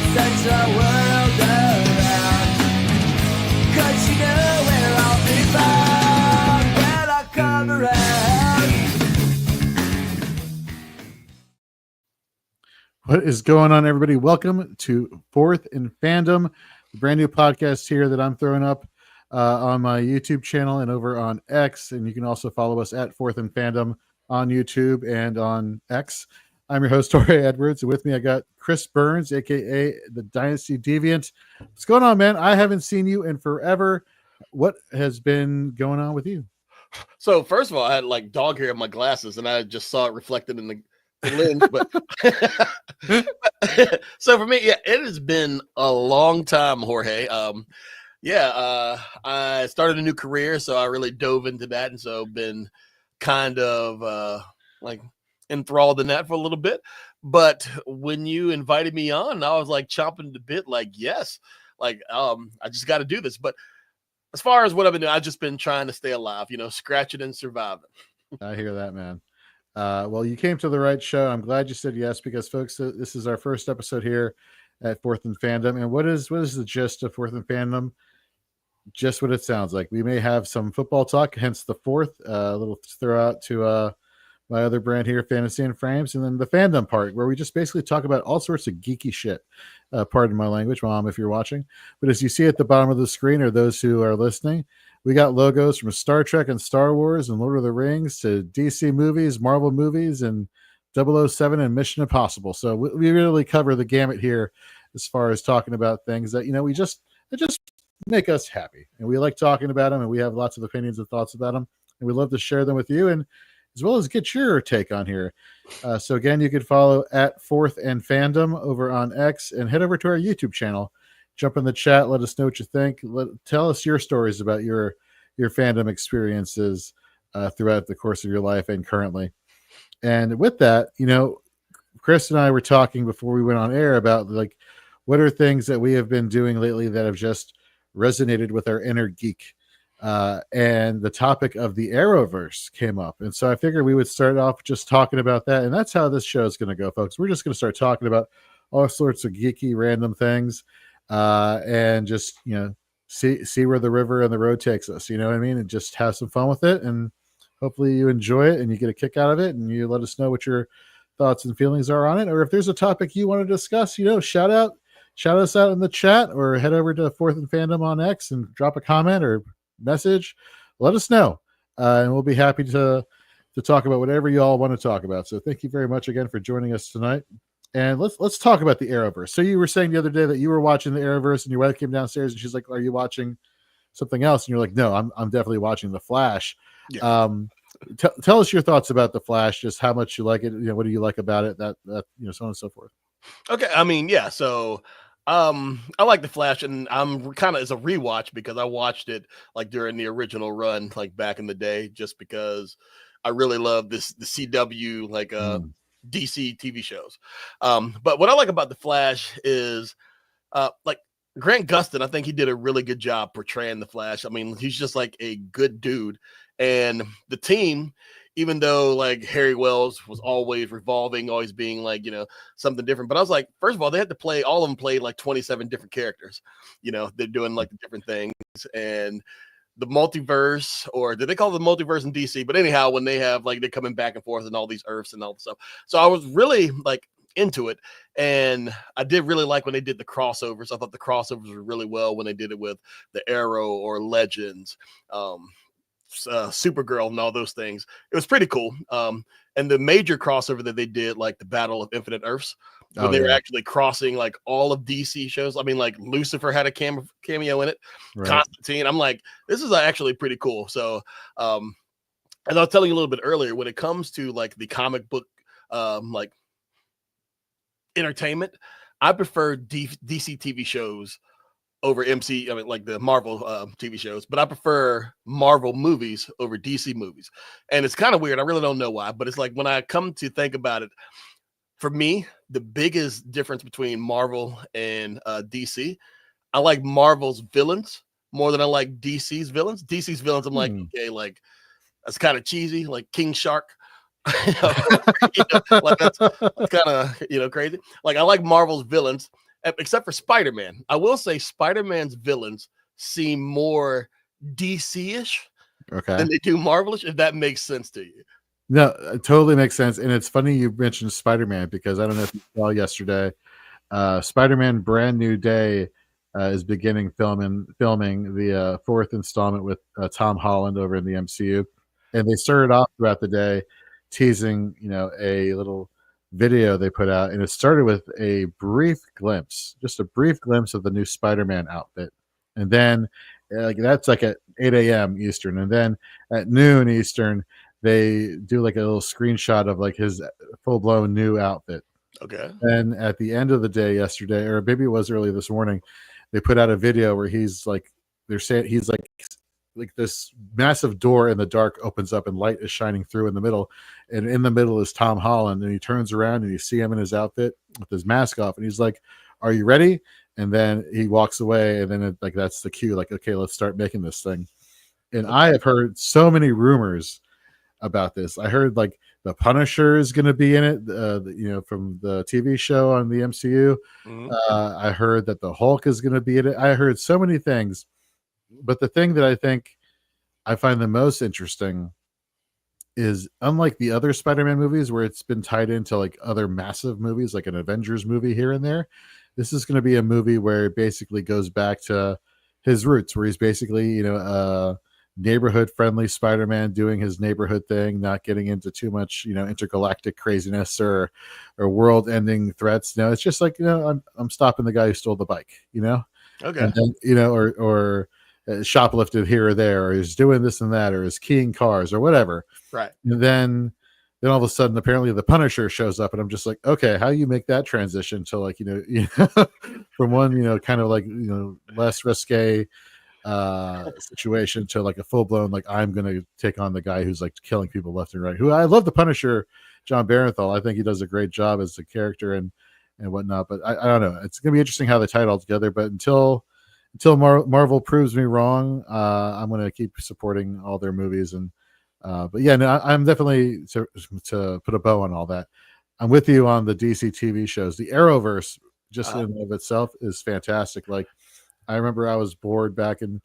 such a world around. 'Cause you know where I'll be found when I come around. What is going on, everybody? Welcome to Fourth in Fandom, the brand new podcast here that I'm throwing up on my YouTube channel and over on X. And you can also follow us at Fourth in Fandom on YouTube and on X. I'm your host, Jorge Edwards, and with me I got Chris Burns, aka the Dynasty Deviant. What's going on, man? I haven't seen you in forever. What has been going on with you? So first of all, I had like dog hair in my glasses, and I just saw it reflected in the lens. But so for me, yeah, it has been a long time, Jorge. I started a new career, so I really dove into that, and so been kind of like enthralled in that for a little bit. But when you invited me on, I was like chomping at the bit, like yes, like I just got to do this. But as far as what I've been doing, I've just been trying to stay alive, scratching and surviving. I hear that, man. Well, you came to the right show. I'm glad you said yes, because folks, this is our first episode here at Fourth in Fandom. And what is the gist of Fourth in Fandom? Just what it sounds like. We may have some football talk, hence the fourth, a little throw out to my other brand here, Fantasy and Frames, and then the fandom part, where we just basically talk about all sorts of geeky shit. Pardon my language, Mom, if you're watching. But as you see at the bottom of the screen, or those who are listening, we got logos from Star Trek and Star Wars and Lord of the Rings to DC movies, Marvel movies, and 007 and Mission Impossible. So we really cover the gamut here as far as talking about things that, it just make us happy. And we like talking about them, and we have lots of opinions and thoughts about them. And we love to share them with you, and as well as get your take on here. So again, you can follow at Fourth and Fandom over on X, and head over to our YouTube channel. Jump in the chat. Let us know what you think. Tell us your stories about your fandom experiences throughout the course of your life and currently. And with that, Chris and I were talking before we went on air about like what are things that we have been doing lately that have just resonated with our inner geek. And the topic of the Arrowverse came up. And so I figured we would start off just talking about that. And that's how this show is going to go, folks. We're just going to start talking about all sorts of geeky, random things. And just, see where the river and the road takes us, you know what I mean? And just have some fun with it. And hopefully you enjoy it and you get a kick out of it, and you let us know what your thoughts and feelings are on it. Or if there's a topic you want to discuss, shout us out in the chat, or head over to Fourth and Fandom on X and drop a comment or message. Let us know. And we'll be happy to talk about whatever you all want to talk about. So thank you very much again for joining us tonight. And let's talk about the Arrowverse. So you were saying the other day that you were watching the Arrowverse, and your wife came downstairs and she's like, "Are you watching something else?" And you're like, "No, I'm definitely watching The Flash." Yeah. Tell us your thoughts about The Flash, just how much you like it. What do you like about it? That so on and so forth. Okay, yeah. So I like The Flash, and I'm kind of as a rewatch because I watched it like during the original run, like back in the day, just because I really love the CW DC TV shows. But what I like about The Flash is like Grant Gustin, I think he did a really good job portraying The Flash. I mean, he's just like a good dude. And the team, even though like Harry Wells was always revolving, always being like, something different. But I was like, first of all, they had to play, all of them played like 27 different characters. They're doing like different things. And the multiverse, or did they call it the multiverse in DC? But anyhow, when they have like, they're coming back and forth and all these Earths and all this stuff. So I was really like into it. And I did really like when they did the crossovers. I thought the crossovers were really well when they did it with the Arrow or Legends, Supergirl and all those things. It was pretty cool. And the major crossover that they did, like the Battle of Infinite Earths, when they were actually crossing like all of DC shows. I mean, like Lucifer had a cameo in it, right. Constantine. I'm like, this is actually pretty cool. So, as I was telling you a little bit earlier, when it comes to like the comic book, like entertainment, I prefer DC TV shows over MC. I mean, like the Marvel TV shows, but I prefer Marvel movies over DC movies. And it's kind of weird. I really don't know why, but it's like when I come to think about it, for me, the biggest difference between Marvel and DC, I like Marvel's villains more than I like DC's villains. DC's villains, I'm like, okay, like that's kind of cheesy, like King Shark. Like that's kind of crazy. Like I like Marvel's villains except for Spider-Man. I will say Spider-Man's villains seem more DC-ish Okay. than they do Marvelish, if that makes sense to you. No, it totally makes sense. And it's funny you mentioned Spider-Man, because I don't know if you saw yesterday, Spider-Man Brand New Day is beginning filming the fourth installment with Tom Holland over in the MCU. And they started off throughout the day teasing, a little video they put out. And it started with a brief glimpse, just a brief glimpse of the new Spider-Man outfit. And then that's like at 8 a.m. Eastern. And then at noon Eastern, they do like a little screenshot of like his full-blown new outfit. Okay. And at the end of the day yesterday, or maybe it was early this morning, they put out a video where he's like, they're saying he's like this massive door in the dark opens up and light is shining through in the middle. And in the middle is Tom Holland. And he turns around and you see him in his outfit with his mask off. And he's like, "Are you ready?" And then he walks away. And then that's the cue. Like, okay, let's start making this thing. And I have heard so many rumors about this. I heard like the Punisher is going to be in it, from the TV show on the MCU. Mhm. I heard that the Hulk is going to be in it. I heard so many things, but the thing that I think I find the most interesting is, unlike the other Spider-Man movies where it's been tied into like other massive movies, like an Avengers movie here and there, this is going to be a movie where it basically goes back to his roots, where he's basically, neighborhood friendly Spider-Man doing his neighborhood thing, not getting into too much, intergalactic craziness or world ending threats. No, it's just like, I'm stopping the guy who stole the bike, Okay. and then, or shoplifted here or there, or he's doing this and that, or is keying cars or whatever. Right. And then all of a sudden, apparently the Punisher shows up, and I'm just like, okay, how you make that transition to like, from one, kind of like, less risque situation to like a full-blown, like, I'm gonna take on the guy who's like killing people left and right. Who I love the Punisher, John Barenthal. I think he does a great job as the character and whatnot. But I don't know. It's gonna be interesting how they tie it all together. But until Marvel proves me wrong, I'm gonna keep supporting all their movies. And but yeah, no, I'm definitely to put a bow on all that. I'm with you on the DC TV shows. The Arrowverse just in and of itself is fantastic. Like, I remember I was bored back in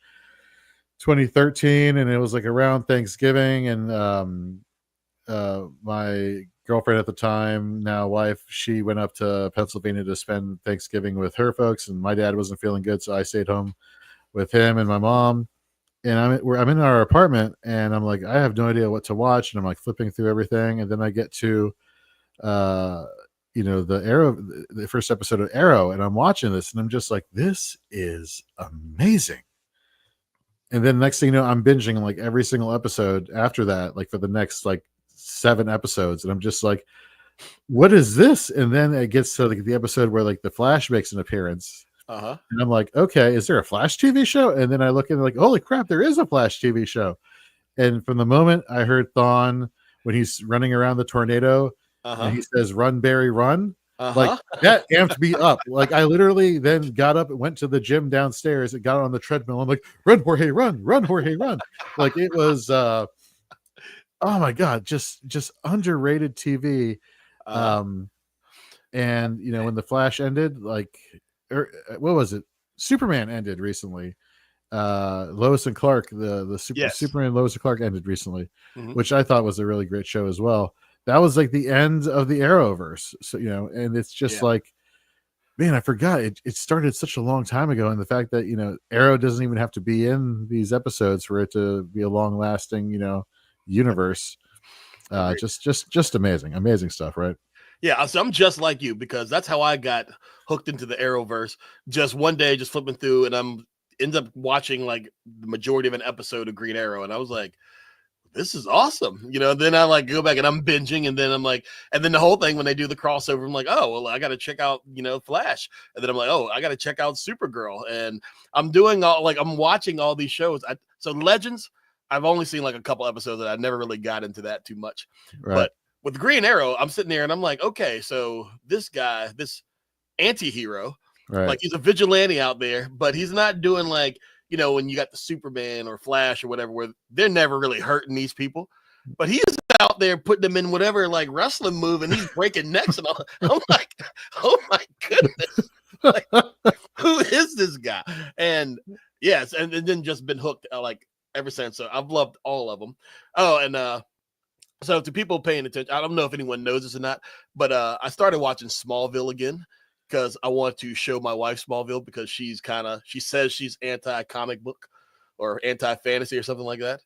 2013, and it was like around Thanksgiving, and my girlfriend at the time, now wife, she went up to Pennsylvania to spend Thanksgiving with her folks, and my dad wasn't feeling good, so I stayed home with him and my mom. And I'm in our apartment, and I'm like, I have no idea what to watch, and I'm like flipping through everything, and then I get to the first episode of Arrow, and I'm watching this, and I'm just like, this is amazing. And then next thing you know, I'm binging like every single episode after that, like for the next like 7 episodes, and I'm just like, what is this? And then it gets to like the episode where like the Flash makes an appearance. And I'm like, okay, is there a Flash TV show? And then I look and like, holy crap, there is a Flash TV show. And from the moment I heard Thawne when he's running around the tornado, and he says, "Run, Barry, run." Like, that amped me up. Like, I literally then got up and went to the gym downstairs and got on the treadmill. I'm like, "Run, Jorge, run, run, Jorge, run." Like, it was, oh my God, just underrated TV. And when the Flash ended, like, what was it? Superman ended recently. Lois and Clark, the Superman Lois and Clark ended recently, which I thought was a really great show as well. That was like the end of the Arrowverse. So, and it's just like, man, I forgot it started such a long time ago. And the fact that, Arrow doesn't even have to be in these episodes for it to be a long lasting, universe. Just amazing stuff. Right. Yeah. So I'm just like you, because that's how I got hooked into the Arrowverse. Just one day, just flipping through, and ends up watching like the majority of an episode of Green Arrow. And I was like, this is awesome. Then I like go back and I'm binging, and then I'm like, and then the whole thing when they do the crossover, I'm like, oh, well, I got to check out, Flash. And then I'm like, oh, I got to check out Supergirl. And I'm doing I'm watching all these shows. So Legends, I've only seen like a couple episodes, and I never really got into that too much. Right. But with Green Arrow, I'm sitting there and I'm like, okay, so this guy, this anti-hero, right, like, he's a vigilante out there, but he's not doing like, when you got the Superman or Flash or whatever, where they're never really hurting these people, but he's out there putting them in whatever like wrestling move, and he's breaking necks and all. I'm like, oh my goodness. like, who is this guy? And yes, and then just been hooked like ever since. So I've loved all of them. Oh, and so to people paying attention, I don't know if anyone knows this or not, but I started watching Smallville again because I want to show my wife Smallville because she says she's anti-comic book or anti-fantasy or something like that.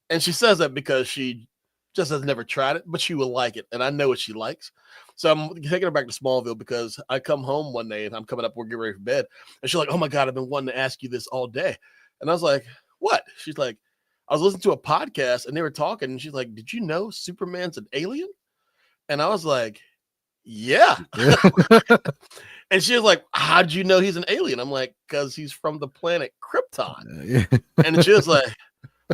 And she says that because she just has never tried it, but she will like it. And I know what she likes. So I'm taking her back to Smallville because I come home one day and I'm coming up, we're getting ready for bed. And she's like, oh my God, I've been wanting to ask you this all day. And I was like, what? She's like, I was listening to a podcast and they were talking and she's like, did you know Superman's an alien? And I was like, yeah. And she was like, how'd you know he's an alien? I'm like, because he's from the planet Krypton. And she was like,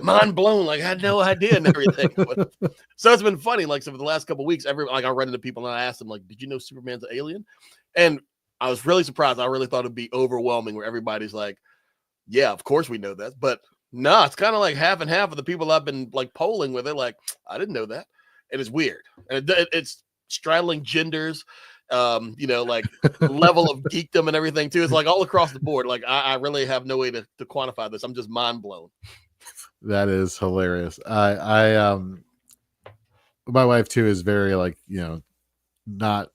mind blown, like I had no idea and everything. But, so it's been funny, like so for the last couple of weeks, I run into people and I asked them, like, did you know Superman's an alien? And I was really surprised. I really thought it'd be overwhelming where everybody's like, yeah, of course we know that. But no, it's kind of like half and half of the people I've been like polling with. They're like, I didn't know that. And it's weird. And it's straddling genders, like level of geekdom and everything too. It's like all across the board. Like I really have no way to quantify this. I'm just mind blown. That is hilarious. I my wife too is very like, not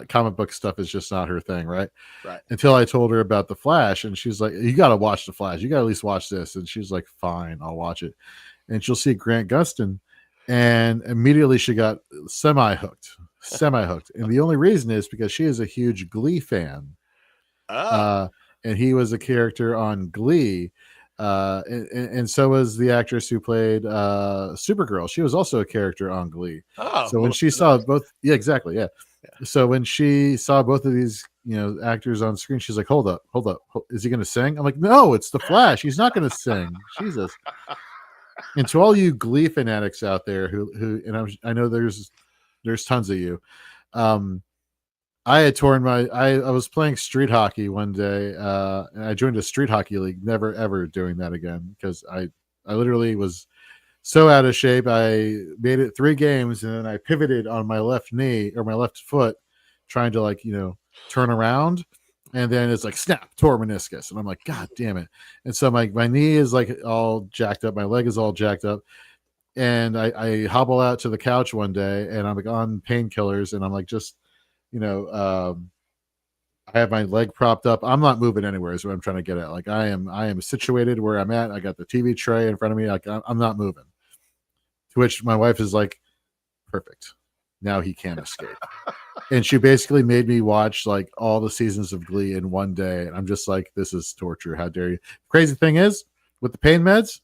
comic book stuff is just not her thing, right? Right. Until I told her about the Flash and she's like, you got to watch the Flash. You got to at least watch this. And she's like, fine, I'll watch it. And she'll see Grant Gustin and immediately she got semi hooked. And the only reason is because she is a huge Glee fan. And he was a character on Glee. And so was the actress who played Supergirl. She was also a character on Glee. So when she saw both, exactly. So when she saw both of these, actors on screen, she's like, hold up. Is he going to sing? I'm like, no, it's the Flash. He's not going to sing. Jesus. And to all you Glee fanatics out there who I know there's tons of you. I had torn I was playing street hockey one day, and I joined a street hockey league, never ever doing that again because I literally was so out of shape. I made it 3 games and then I pivoted on my left knee or my left foot trying to turn around, and then it's like snap, tore meniscus, and I'm like, God damn it. And so my knee is like all jacked up, my leg is all jacked up, and I hobble out to the couch one day and I'm like on painkillers and I'm like just I have my leg propped up. I'm not moving anywhere is what I'm trying to get at. Like I am situated where I'm at. I got the TV tray in front of me. Like I'm not moving. To which my wife is like, perfect. Now he can't escape. And she basically made me watch like all the seasons of Glee in one day. And I'm just like, this is torture. How dare you? Crazy thing is with the pain meds,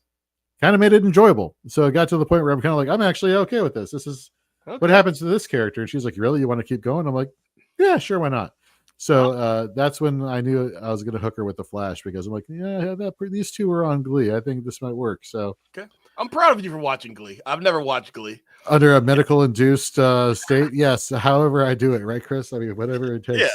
kind of made it enjoyable. So it got to the point where I'm kind of like, I'm actually okay with this. This is what happens to this character. And she's like, really? You want to keep going? I'm like, yeah, sure. Why not? So that's when I knew I was going to hook her with the Flash because I'm like, yeah, these two are on Glee. I think this might work. So okay. I'm proud of you for watching Glee. I've never watched Glee. Under a medical induced state. Yes. However I do it. Right, Chris? I mean, whatever it takes.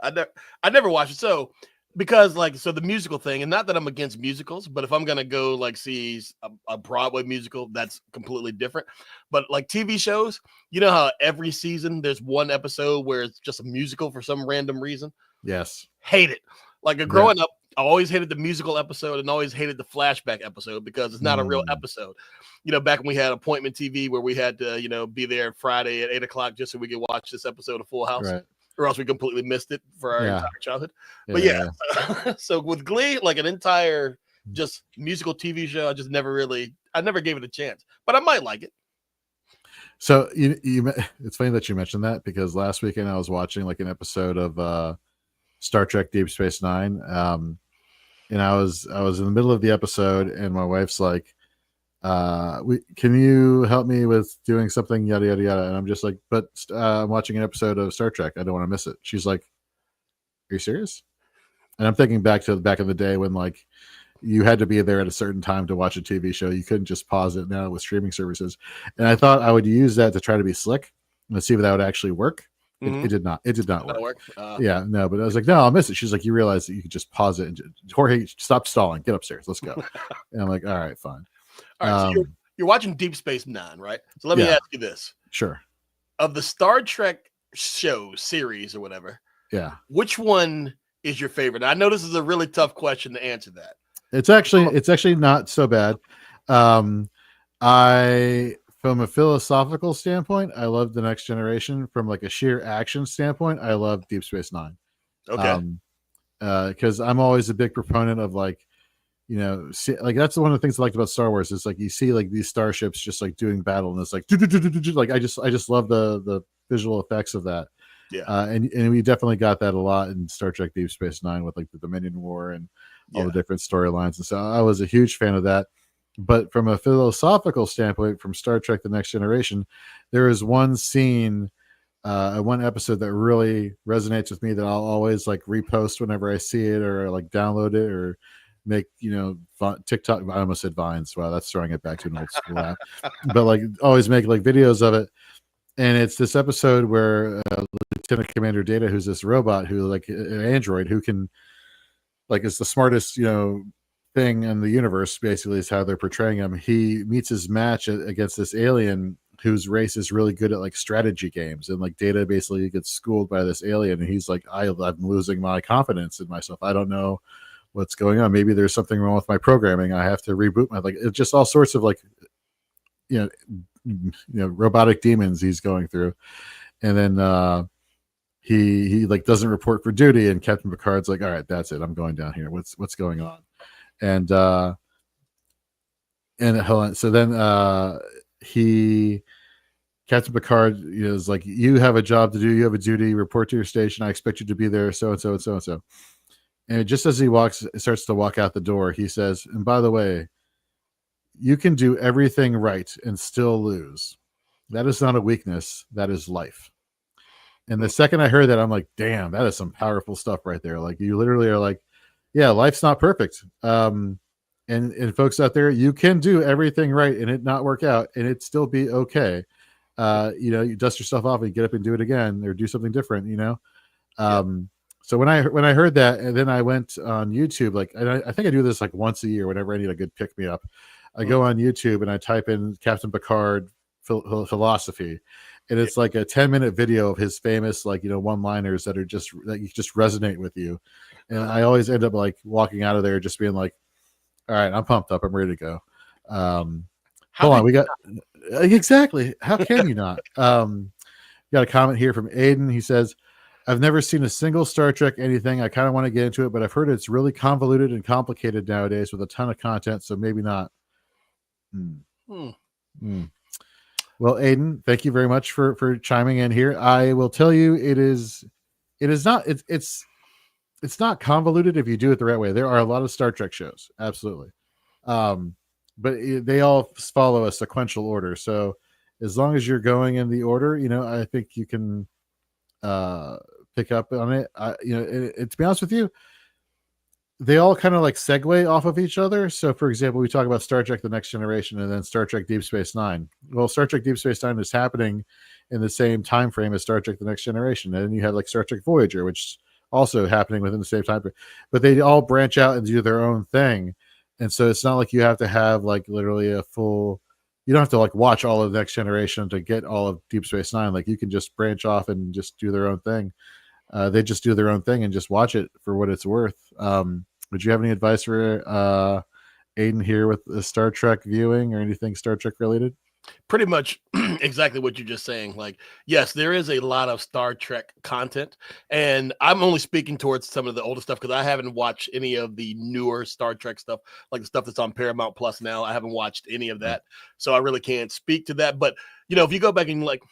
Yeah. I never watched it. So because the musical thing, and not that I'm against musicals, but if I'm going to go see a Broadway musical, that's completely different. But like TV shows, you know how every season there's one episode where it's just a musical for some random reason? Yes. Hate it. Like growing up, I always hated the musical episode and always hated the flashback episode because it's not a real episode. Back when we had appointment TV where we had to, be there Friday at 8:00 just so we could watch this episode of Full House. Right. Or else we completely missed it for our entire childhood. But so with Glee, like an entire just musical TV show, I never gave it a chance, but I might like it. So it's funny that you mentioned that because last weekend I was watching like an episode of Star Trek Deep Space Nine. And I was in the middle of the episode and my wife's like, can you help me with doing something yada yada yada? And I'm just like, but I'm watching an episode of Star Trek. I don't want to miss it. She's like, are you serious? And I'm thinking back in the day when like you had to be there at a certain time to watch a TV show. You couldn't just pause it now with streaming services. And I thought I would use that to try to be slick and see if that would actually work. It did not. It did not work. Yeah, no, but I was like, no, I'll miss it. She's like, you realize that you could just pause it and Jorge, stop stalling. Get upstairs. Let's go. And I'm like, all right, fine. All right, so you're watching Deep Space Nine, right? So let me ask you this. Sure. Of the Star Trek show series or whatever, yeah, which one is your favorite? I know this is a really tough question to answer that. It's actually not so bad. I From a philosophical standpoint, I love The Next Generation. From like a sheer action standpoint, I love Deep Space Nine. Okay. Because I'm always a big proponent of like, like that's one of the things I liked about Star Wars is like you see like these starships just like doing battle, and it's like like I just love the visual effects of that. Yeah. And we definitely got that a lot in Star Trek Deep Space Nine with like the Dominion War and all the different storylines, and so I was a huge fan of that. But from a philosophical standpoint, from Star Trek: The Next Generation, there is one scene, one episode that really resonates with me that I'll always like repost whenever I see it or like download it or make TikTok. I almost said Vines. Wow, that's throwing it back to an old school app. But like always make like videos of it. And it's this episode where Lieutenant Commander Data, who's this robot who like an android who can like is the smartest thing in the universe, basically is how they're portraying him. He meets his match against this alien whose race is really good at like strategy games, and like Data basically gets schooled by this alien, and he's like, I'm losing my confidence in myself. I don't know what's going on. Maybe there's something wrong with my programming. I have to reboot my it's just all sorts of like robotic demons he's going through. And then he like doesn't report for duty, and Captain Picard's like, all right, that's it, I'm going down here. What's going on? And hold on. So then Captain Picard is like, you have a job to do, you have a duty, report to your station, I expect you to be there, so and so and so and so. And just as he starts to walk out the door, he says, and by the way, you can do everything right and still lose. That is not a weakness, that is life. And the second I heard that, I'm like, damn, that is some powerful stuff right there. Like you literally are like, yeah, life's not perfect. And folks out there, you can do everything right and it not work out and it still be okay. You dust yourself off and get up and do it again or do something different, So when I heard that, and then I went on YouTube, like, and I think I do this like once a year whenever I need a good pick me up. I go on YouTube and I type in Captain Picard philosophy, and it's like a 10-minute video of his famous one-liners that just resonate with you. And I always end up like walking out of there just being like, all right, I'm pumped up, I'm ready to go. Hold on, we got exactly. How can you not? Got a comment here from Aiden. He says, I've never seen a single Star Trek anything. I kind of want to get into it, but I've heard it's really convoluted and complicated nowadays with a ton of content, so maybe not. Well, Aiden, thank you very much for chiming in here. I will tell you, it's not convoluted if you do it the right way. There are a lot of Star Trek shows, absolutely, but they all follow a sequential order. So as long as you're going in the order, I think you can pick up on it. To be honest with you, they all kind of like segue off of each other. So for example, we talk about Star Trek: The Next Generation and then Star Trek Deep Space Nine. Well, Star Trek Deep Space Nine is happening in the same time frame as Star Trek: The Next Generation. And then you have like Star Trek Voyager, which also happening within the same time frame, but they all branch out and do their own thing. And so it's not like you have to have like literally you don't have to like watch all of the Next Generation to get all of Deep Space Nine. Like you can just branch off and just do their own thing. They just do their own thing and just watch it for what it's worth. Would you have any advice for Aiden here with the Star Trek viewing or anything Star Trek related? Pretty much exactly what you're just saying. Like, yes, there is a lot of Star Trek content, and I'm only speaking towards some of the older stuff because I haven't watched any of the newer Star Trek stuff, like the stuff that's on Paramount Plus now. I haven't watched any of that, so I really can't speak to that. But if you go back and like,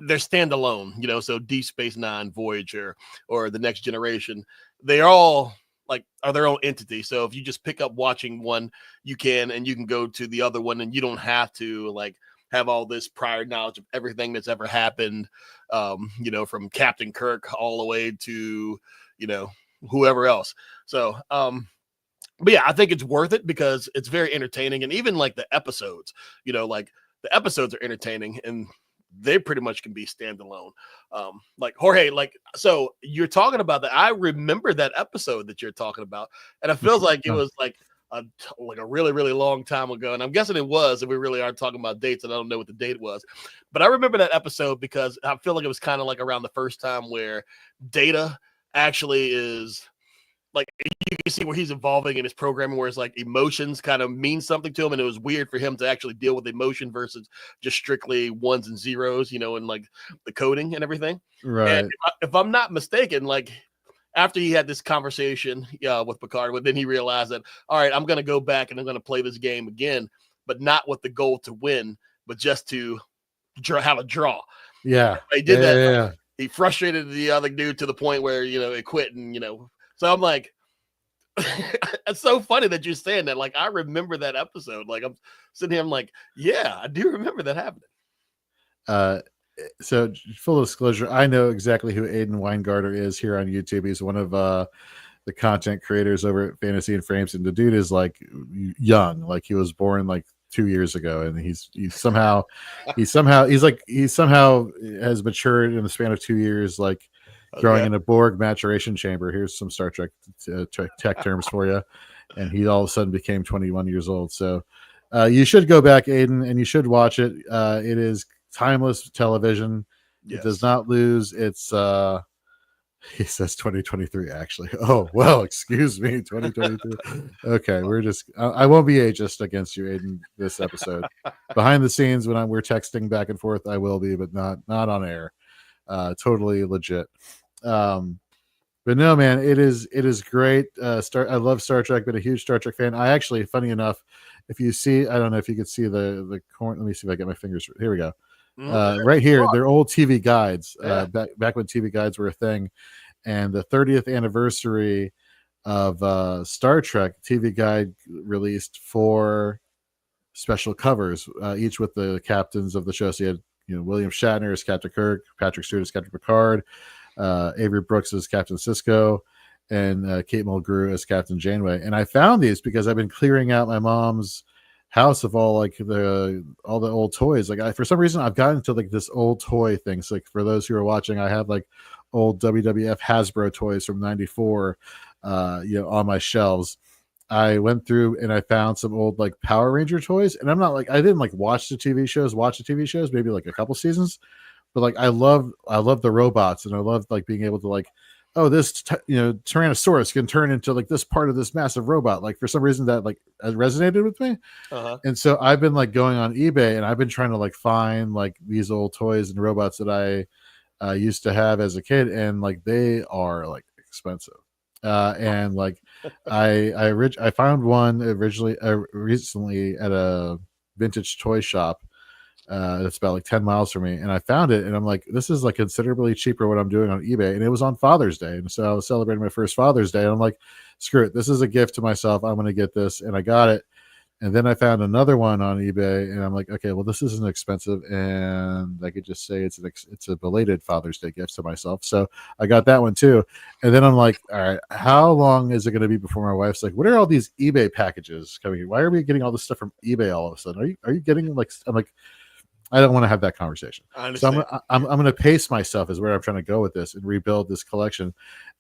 they're standalone. So Deep Space Nine, Voyager, or The Next Generation, they all like are their own entity. So if you just pick up watching one, you can go to the other one, and you don't have to like have all this prior knowledge of everything that's ever happened, from Captain Kirk all the way to, whoever else. So, but yeah, I think it's worth it because it's very entertaining. And even like the episodes, like the episodes are entertaining and they pretty much can be standalone. Like Jorge, so you're talking about that. I remember that episode that you're talking about, and it feels like it was like a really, really long time ago. And I'm guessing it was, and we really are talking about dates, and I don't know what the date was, but I remember that episode because I feel like it was kind of like around the first time where Data actually is like, you can see where he's evolving in his programming, where it's like emotions kind of mean something to him, and it was weird for him to actually deal with emotion versus just strictly ones and zeros, and like the coding and everything. Right. And if I'm not mistaken, like after he had this conversation with Picard, but then he realized that, all right, I'm going to go back and I'm going to play this game again, but not with the goal to win, but just to have a draw. Yeah. He did that. Yeah. He frustrated the other dude to the point where, it quit. And, so I'm like, it's so funny that you're saying that. Like, I remember that episode. Like, I'm sitting here, I'm like, yeah, I do remember that happening. So full disclosure, I know exactly who Aiden Weingarter is here on YouTube. He's one of the content creators over at Fantasy and Frames, and the dude is like young, like he was born like 2 years ago, and he somehow has matured in the span of 2 years, like growing in a Borg maturation chamber. Here's some Star Trek tech terms for you. And he all of a sudden became 21 years old. So you should go back, Aiden, and you should watch it. It is timeless television. Yes. It does not lose its he says 2023 actually. Oh well, excuse me, 2023. Okay, I won't be ageist against you, Aiden, this episode. Behind the scenes when we're texting back and forth, I will be, but not on air. Totally legit. But no, man, it is great. I love Star Trek, been a huge Star Trek fan. I actually, funny enough, if you see, I don't know if you could see the corn. Let me see if I get my fingers. Here we go. Right here, they're old TV guides. Back when TV guides were a thing, and the 30th anniversary of Star Trek TV guide released 4 special covers, each with the captains of the show. So you had, William Shatner as Captain Kirk, Patrick Stewart as Captain Picard, Avery Brooks as Captain Sisko, and Kate Mulgrew as Captain Janeway. And I found these because I've been clearing out my mom's house of all the old toys. Like for some reason I've gotten into like this old toy thing. So like for those who are watching, I have like old WWF Hasbro toys from '94, on my shelves. I went through and I found some old like Power Ranger toys, and I'm not like, I didn't like watch the TV shows, maybe like a couple seasons, but like I love the robots, and I love like being able to like, oh, this Tyrannosaurus can turn into like this part of this massive robot. Like for some reason that like resonated with me. And so I've been like going on eBay, and I've been trying to like find like these old toys and robots that I used to have as a kid, and like they are like expensive. And like I found one recently at a vintage toy shop that's about like 10 miles from me, and I found it, and I'm like, this is like considerably cheaper what I'm doing on eBay. And it was on Father's Day, and so I was celebrating my first Father's Day, and I'm like, screw it, this is a gift to myself, I'm gonna get this. And I got it. And then I found another one on eBay, and I'm like, okay, well, this isn't expensive, and I could just say it's a belated Father's Day gift to myself. So I got that one too. And then I'm like, all right, how long is it going to be before my wife's like, what are all these eBay packages coming in? Why are we getting all this stuff from eBay all of a sudden? Are you getting like? I'm like, I don't want to have that conversation. So I'm going to pace myself is where I'm trying to go with this and rebuild this collection.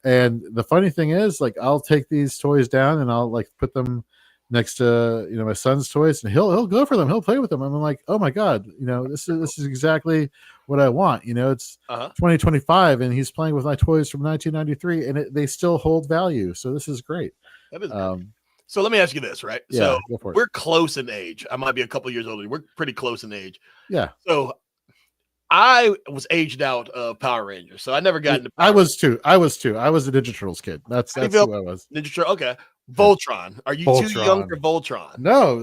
And the funny thing is, like, I'll take these toys down and I'll like put them next to my son's toys, and he'll go for them, he'll play with them. I'm like, oh my god, this is exactly what I want. It's 2025, and he's playing with my toys from 1993, and they still hold value. So this is great. That is great. So let me ask you this, right? Yeah, so we're close in age. I might be a couple years older. We're pretty close in age. Yeah. So I was aged out of Power Rangers, so I never got into I was too. I was a Ninja Turtles kid. That's who I was. Ninja Turtle. Okay. Voltron. Are you too young for Voltron? No.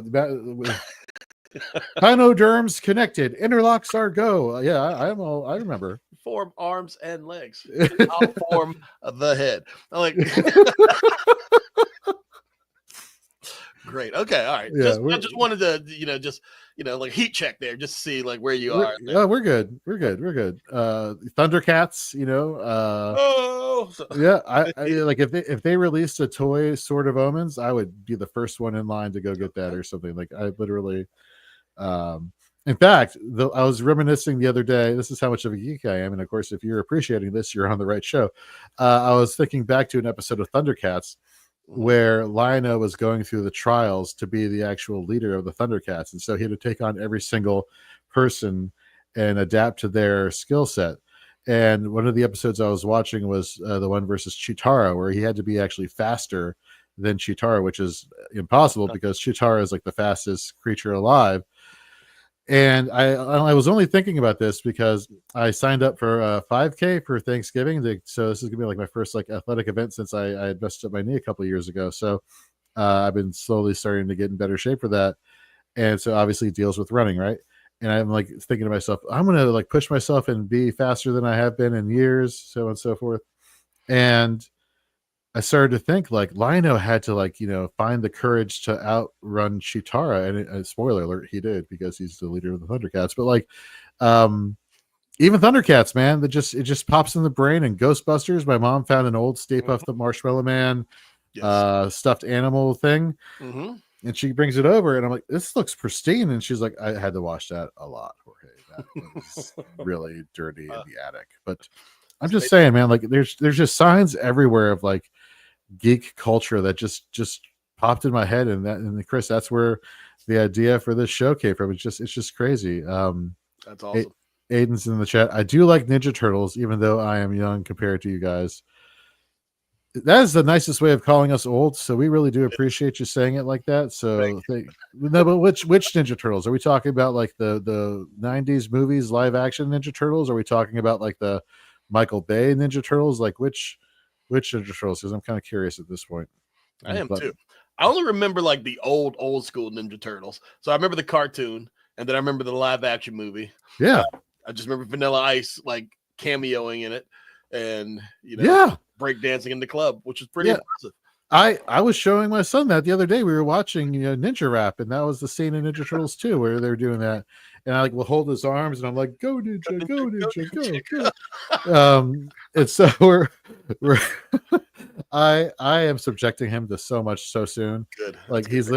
Pinoderms connected. Interlocks are go. Yeah, I remember. Form arms and legs. I'll form the head. I'm like, great. Okay. All right. Yeah, I just wanted to, like heat check there, just to see like where you are. Yeah, we're good. We're good. Thundercats, yeah, I like if they released a toy Sword of Omens, I would be the first one in line to go get that or something. Like I literally, in fact, I was reminiscing the other day. This is how much of a geek I am, and of course, if you're appreciating this, you're on the right show. I was thinking back to an episode of Thundercats where Lion-O was going through the trials to be the actual leader of the Thundercats, and so he had to take on every single person and adapt to their skill set. And one of the episodes I was watching was the one versus Chitara, where he had to be actually faster than Chitara, which is impossible because Chitara is like the fastest creature alive. And I was only thinking about this because I signed up for 5K for Thanksgiving. So this is gonna be like my first like athletic event since I had messed up my knee a couple of years ago. So I've been slowly starting to get in better shape for that. And so obviously it deals with running, right? And I'm like thinking to myself, I'm gonna like push myself and be faster than I have been in years, so on and so forth. And I started to think like Lino had to like, find the courage to outrun Chitara. And spoiler alert, he did because he's the leader of the Thundercats. But like, even Thundercats, man, it just pops in the brain. And Ghostbusters, my mom found an old Stay Puft the Marshmallow Man stuffed animal thing. Mm-hmm. And she brings it over and I'm like, this looks pristine. And she's like, I had to wash that a lot, Jorge. That was really dirty in the attic. But I'm just saying, man, like there's just signs everywhere of like geek culture that just popped in my head. And Chris, that's where the idea for this show came from. It's just crazy. That's awesome. Aiden's in the chat. I do like Ninja Turtles, even though I am young compared to you guys. That is the nicest way of calling us old. So we really do appreciate you saying it like that. So no, but which Ninja Turtles are we talking about? Like the 90s movies, live action Ninja Turtles? Are we talking about like the Michael Bay Ninja Turtles? Like which Ninja Turtles? Because I'm kind of curious at this point. I am too. I only remember like the old school Ninja Turtles. So I remember the cartoon, and then I remember the live action movie. Yeah. I just remember Vanilla Ice like cameoing in it, and breakdancing in the club, which is pretty impressive. I was showing my son that the other day. We were watching Ninja Rap, and that was the scene in Ninja Turtles 2 where they're doing that. And I like will hold his arms, and I'm like, "Go Ninja, go Ninja, go!" And so we're I am subjecting him to so much so soon. Good. Like he's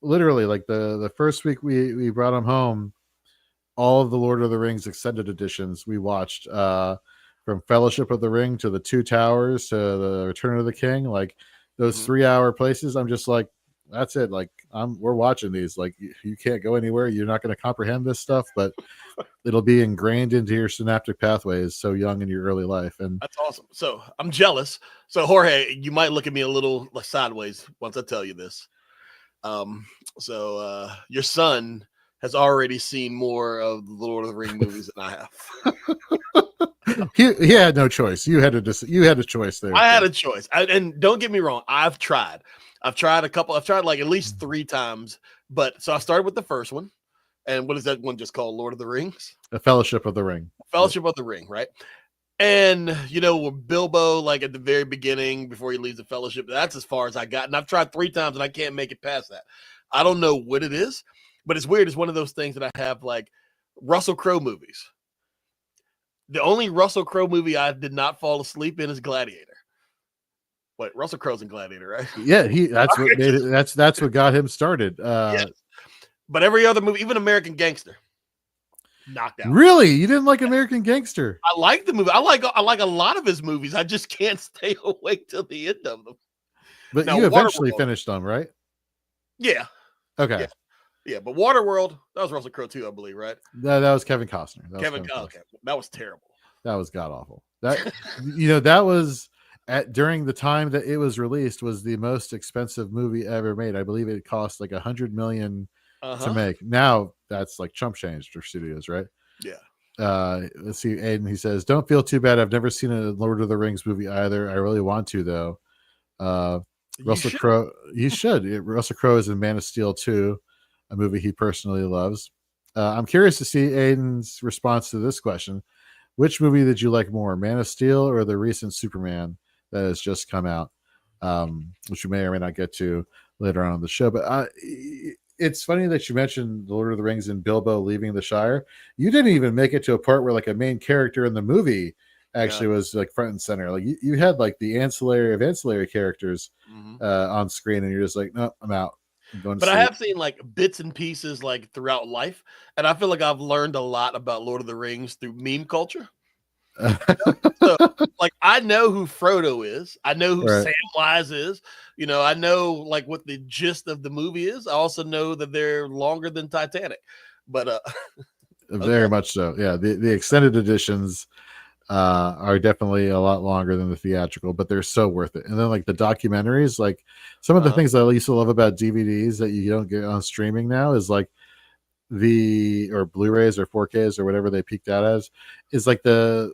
literally like the first week we brought him home. All of the Lord of the Rings extended editions we watched. From Fellowship of the Ring to the Two Towers to the Return of the King, like those 3-hour places. I'm just like, that's it. Like we're watching these. Like you can't go anywhere. You're not going to comprehend this stuff, but it'll be ingrained into your synaptic pathways so young in your early life. And that's awesome. So I'm jealous. So Jorge, you might look at me a little like sideways once I tell you this. So your son has already seen more of the Lord of the Ring movies than I have. He had no choice. You had a choice there. I had a choice. And don't get me wrong, I've tried like at least 3 times. But so I started with the first one. And what is that one just called? Lord of the Rings? The Fellowship of the Ring. Fellowship of the Ring, right? And with Bilbo, like at the very beginning before he leaves the Fellowship, that's as far as I got. And I've tried 3 times and I can't make it past that. I don't know what it is, but it's weird. It's one of those things that I have like Russell Crowe movies. The only Russell Crowe movie I did not fall asleep in is Gladiator. Wait, Russell Crowe's in Gladiator, right? Yeah, that's what made it, that's what got him started. Yes. But every other movie, even American Gangster, knocked out. Really? You didn't like American Gangster? I like the movie. I like a lot of his movies. I just can't stay awake till the end of them. But now, you eventually finished them, right? Yeah. Okay. Yeah, but Waterworld, that was Russell Crowe too, I believe, right? That was Kevin Costner. Okay. That was terrible. That was god awful. That that was during the time that it was released was the most expensive movie ever made. I believe it cost like $100 million to make. Now that's like chump change for studios, right? Yeah. Let's see. Aiden, he says, "Don't feel too bad. I've never seen a Lord of the Rings movie either. I really want to though." Russell Crowe, he should. Russell Crowe is in Man of Steel 2, a movie he personally loves. I'm curious to see Aiden's response to this question. Which movie did you like more, Man of Steel or the recent Superman that has just come out, which we may or may not get to later on in the show? But it's funny that you mentioned the Lord of the Rings and Bilbo leaving the Shire. You didn't even make it to a part where like a main character in the movie actually was like front and center. Like you had like the ancillary characters on screen, and you're just like, no, I'm out. But I have seen like bits and pieces like throughout life, and I feel like I've learned a lot about Lord of the Rings through meme culture. So, like I know who Frodo is, I know who Samwise is, I know like what the gist of the movie is. I also know that they're longer than Titanic, but Very much so. Yeah, the extended editions are definitely a lot longer than the theatrical, but they're so worth it. And then like the documentaries, like some of the things that I used to love about DVDs that you don't get on streaming now is like or Blu-rays or 4Ks or whatever they peaked out as, is like the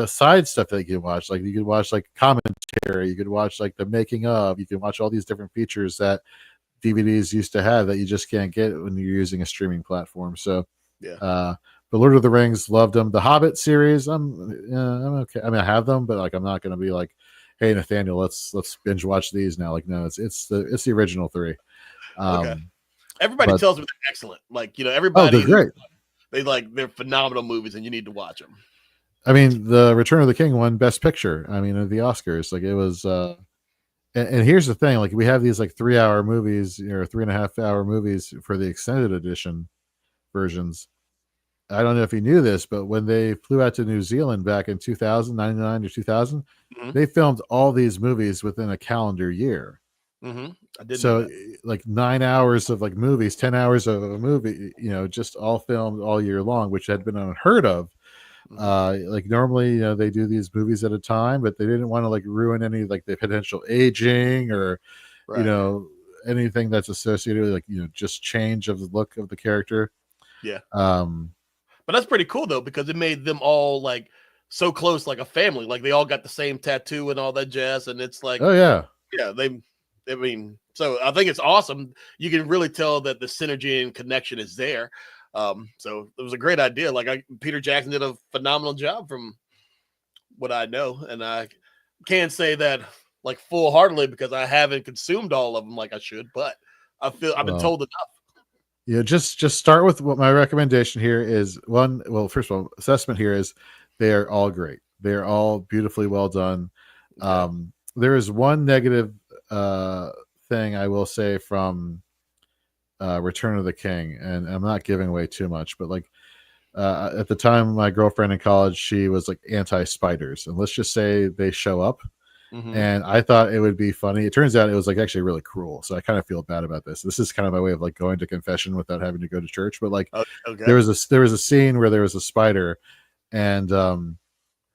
side stuff that you can watch. Like you could watch like commentary, you could watch like the making of, you can watch all these different features that DVDs used to have that you just can't get when you're using a streaming platform. So the Lord of the Rings, loved them. The Hobbit series, I'm okay. I mean, I have them, but like I'm not going to be like, hey Nathaniel, let's binge watch these now. Like no, it's the original three. Everybody tells me they're excellent. Like everybody, they're great. They're phenomenal movies, and you need to watch them. I mean, the Return of the King won Best Picture. I mean, the Oscars, like it was. And here's the thing: like we have these like 3-hour movies or 3.5-hour movies for the extended edition versions. I don't know if you knew this, but when they flew out to New Zealand back in 2099 or 2000, they filmed all these movies within a calendar year. I did. So like 9 hours of like movies, 10 hours of a movie, just all filmed all year long, which had been unheard of. Like normally, they do these movies at a time, but they didn't want to like ruin any like the potential aging or, anything that's associated with like, just change of the look of the character. Yeah. But that's pretty cool though, because it made them all like so close, like a family. Like they all got the same tattoo and all that jazz, and it's like, oh yeah, so I think it's awesome. You can really tell that the synergy and connection is there. So it was a great idea. Like Peter Jackson did a phenomenal job from what I know, and I can't say that like full heartedly because I haven't consumed all of them like I should, but I've been told enough. Yeah, just start with what my recommendation here is. First of all, assessment here is they are all great. They are all beautifully well done. Okay. There is one negative thing I will say from Return of the King, and I'm not giving away too much, but like at the time, my girlfriend in college, she was like anti-spiders, and let's just say they show up. And I thought it would be funny. It turns out it was like actually really cruel. So I kind of feel bad about this. This is kind of my way of like going to confession without having to go to church. But like there was a scene where there was a spider, and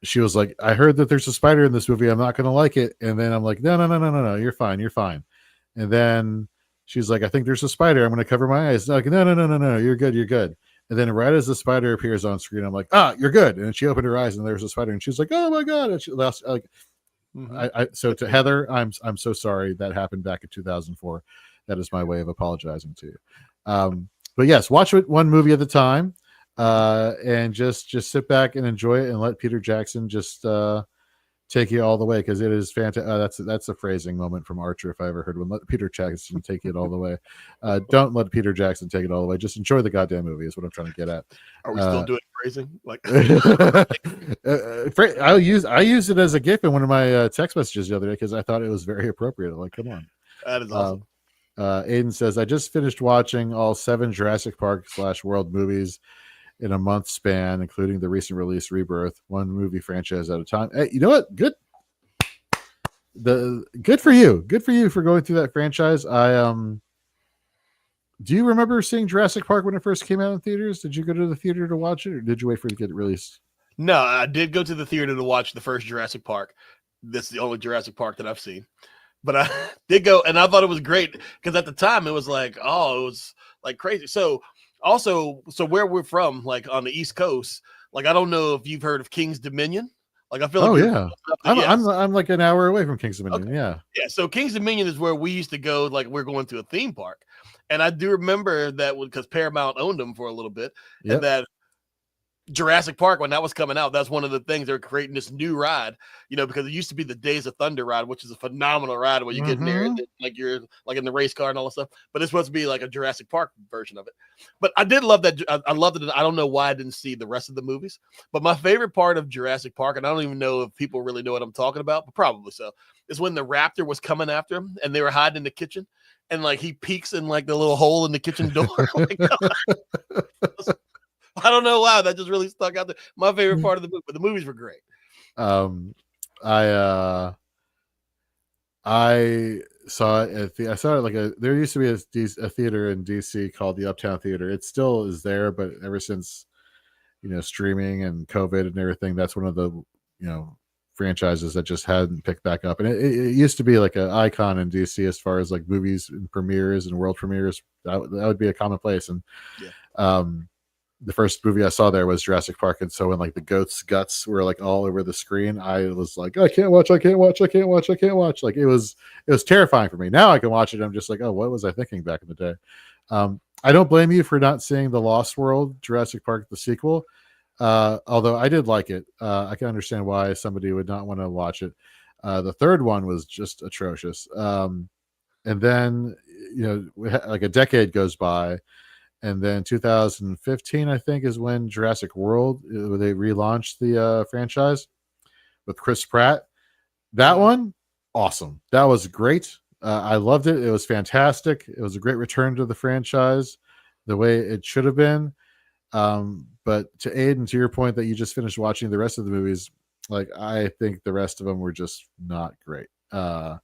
she was like, I heard that there's a spider in this movie. I'm not going to like it. And then I'm like, no, you're fine. You're fine. And then she's like, I think there's a spider. I'm going to cover my eyes. Like, no, you're good. You're good. And then right as the spider appears on screen, I'm like, you're good. And she opened her eyes and there's a spider. And she's like, oh my God. And she lost, like, so to Heather, I'm so sorry that happened back in 2004. That is my way of apologizing to you. But yes, watch it one movie at a time, and just sit back and enjoy it, and let Peter Jackson just take you all the way, because it is fantastic. That's a phrasing moment from Archer if I ever heard one. Let Peter Jackson take it all the way. Don't let Peter Jackson take it all the way. Just enjoy the goddamn movie is what I'm trying to get at. Are we still doing phrasing? Like I used it as a GIF in one of my text messages the other day because I thought it was very appropriate. Like, come on. That is awesome. Aiden says, I just finished watching all 7 Jurassic Park / World movies in a month span, including the recent release Rebirth, one movie franchise at a time. Hey, you know what? Good for you. Good for you for going through that franchise. Do you remember seeing Jurassic Park when it first came out in theaters? Did you go to the theater to watch it, or did you wait for it to get released? No, I did go to the theater to watch the first Jurassic Park. This is the only Jurassic Park that I've seen. But I did go, and I thought it was great because at the time it was like, it was like crazy. So where we're from, like on the East Coast, like I don't know if you've heard of King's Dominion. Like I feel like I'm like an hour away from King's Dominion. Okay. Yeah. So King's Dominion is where we used to go. Like we're going to a theme park, and I do remember that because Paramount owned them for a little bit, and that Jurassic Park, when that was coming out, that's one of the things they're creating this new ride, because it used to be the Days of Thunder ride, which is a phenomenal ride where you get in there and like you're like in the race car and all that stuff. But it's supposed to be like a Jurassic Park version of it. But I did love that. I loved it. I don't know why I didn't see the rest of the movies, but my favorite part of Jurassic Park, and I don't even know if people really know what I'm talking about, but probably so, is when the raptor was coming after him and they were hiding in the kitchen, and like he peeks in like the little hole in the kitchen door. Like, I don't know why that just really stuck out there. My favorite part of the movie, but the movies were great. I saw it I saw it like there used to be a theater in DC called the Uptown Theater. It still is there, but ever since streaming and COVID and everything, that's one of the franchises that just hadn't picked back up. And it used to be like an icon in DC as far as like movies and premieres and world premieres. That would be a commonplace. And the first movie I saw there was Jurassic Park, and so when like the goat's guts were like all over the screen, I was like, I can't watch. Like it was terrifying for me. Now I can watch it. I'm just like, oh, what was I thinking back in the day? I don't blame you for not seeing the Lost World Jurassic Park, the sequel. Although I did like it. I can understand why somebody would not want to watch it. The third one was just atrocious. And then, like a decade goes by, and then 2015, I think, is when Jurassic World, they relaunched the franchise with Chris Pratt. That one, awesome. That was great. I loved it. It was fantastic. It was a great return to the franchise, the way it should have been. But to Aiden, to your point that you just finished watching the rest of the movies, like I think the rest of them were just not great. And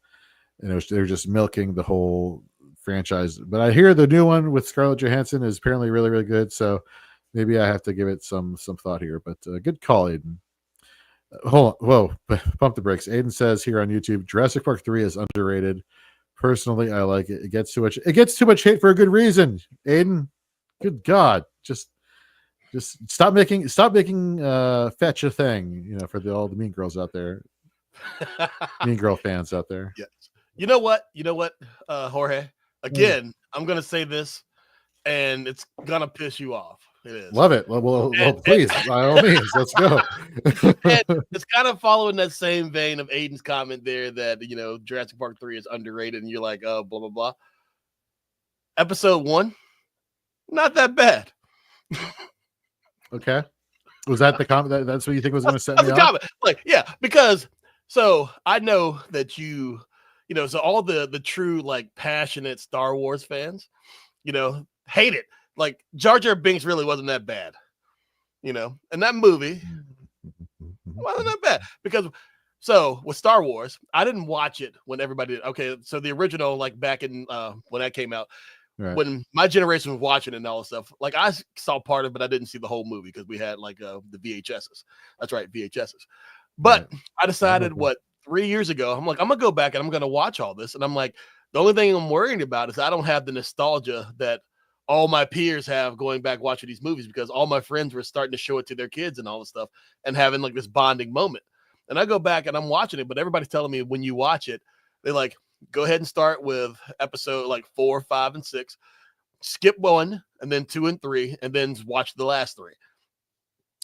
they were just milking the whole franchise. But I hear the new one with Scarlett Johansson is apparently really, really good. So maybe I have to give it some thought here. But good call, Aiden. Hold on. Whoa, pump the brakes. Aiden says here on YouTube, Jurassic Park 3 is underrated. Personally, I like it. It gets too much hate for a good reason. Aiden, good God, just stop making fetch a thing, for all the Mean Girls out there, Mean Girl fans out there. Yes. You know what, Jorge? Again, I'm gonna say this, and it's gonna piss you off. It is. Love it. Well, please, by all means, let's go. And it's kind of following that same vein of Aiden's comment there that Jurassic Park 3 is underrated, and you're like, oh, blah blah blah. Episode 1, not that bad. Okay. Was that the comment? That's what you think was going to set me off? Like, yeah, because so I know that so all the true like passionate Star Wars fans, hate it. Like Jar Jar Binks really wasn't that bad, and that movie wasn't that bad because so with Star Wars, I didn't watch it when everybody did. Okay, so the original, like back in when that came out. Right. When my generation was watching it and all this stuff, like I saw part of it, but I didn't see the whole movie because we had like the VHSs. That's right, VHSs. But right. I decided 3 years ago, I'm like, I'm gonna go back and I'm gonna watch all this. And I'm like, the only thing I'm worrying about is I don't have the nostalgia that all my peers have going back watching these movies because all my friends were starting to show it to their kids and all this stuff and having like this bonding moment. And I go back and I'm watching it, but everybody's telling me when you watch it, they're like, go ahead and start with episode like 4, 5, and 6. Skip 1 and then 2 and 3, and then watch the last 3.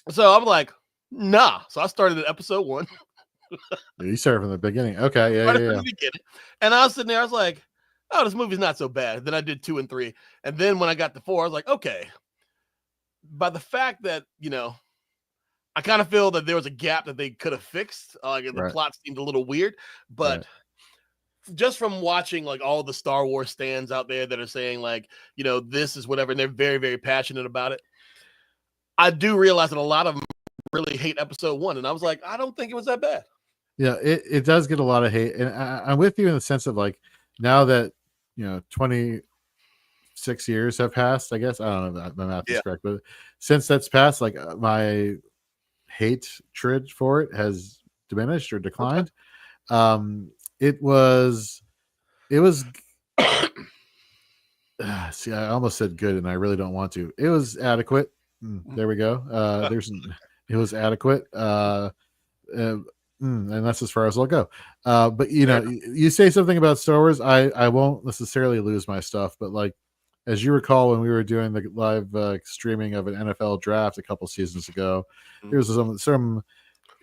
So I'm like, nah. So I started at episode 1. You started from the beginning. Okay, yeah. From the beginning. And I was sitting there, I was like, oh, this movie's not so bad. Then I did 2 and 3. And then when I got to 4, I was like, okay. By the fact that, I kind of feel that there was a gap that they could have fixed. Like the plot seemed a little weird, but just from watching like all the Star Wars stands out there that are saying like, this is whatever, and they're very, very passionate about it. I do realize that a lot of them really hate episode 1. And I was like, I don't think it was that bad. Yeah, it does get a lot of hate. And I'm with you in the sense of like, now that, 26 years have passed, I guess. I don't know if my math is correct, but since that's passed, like my hatred for it has diminished or declined. Okay. It was see, I almost said good and I really don't want to. It was adequate. There we go. It was adequate. And that's as far as I'll go. But you say something about Star Wars, I won't necessarily lose my stuff, but like as you recall when we were doing the live streaming of an NFL draft a couple seasons ago, there was some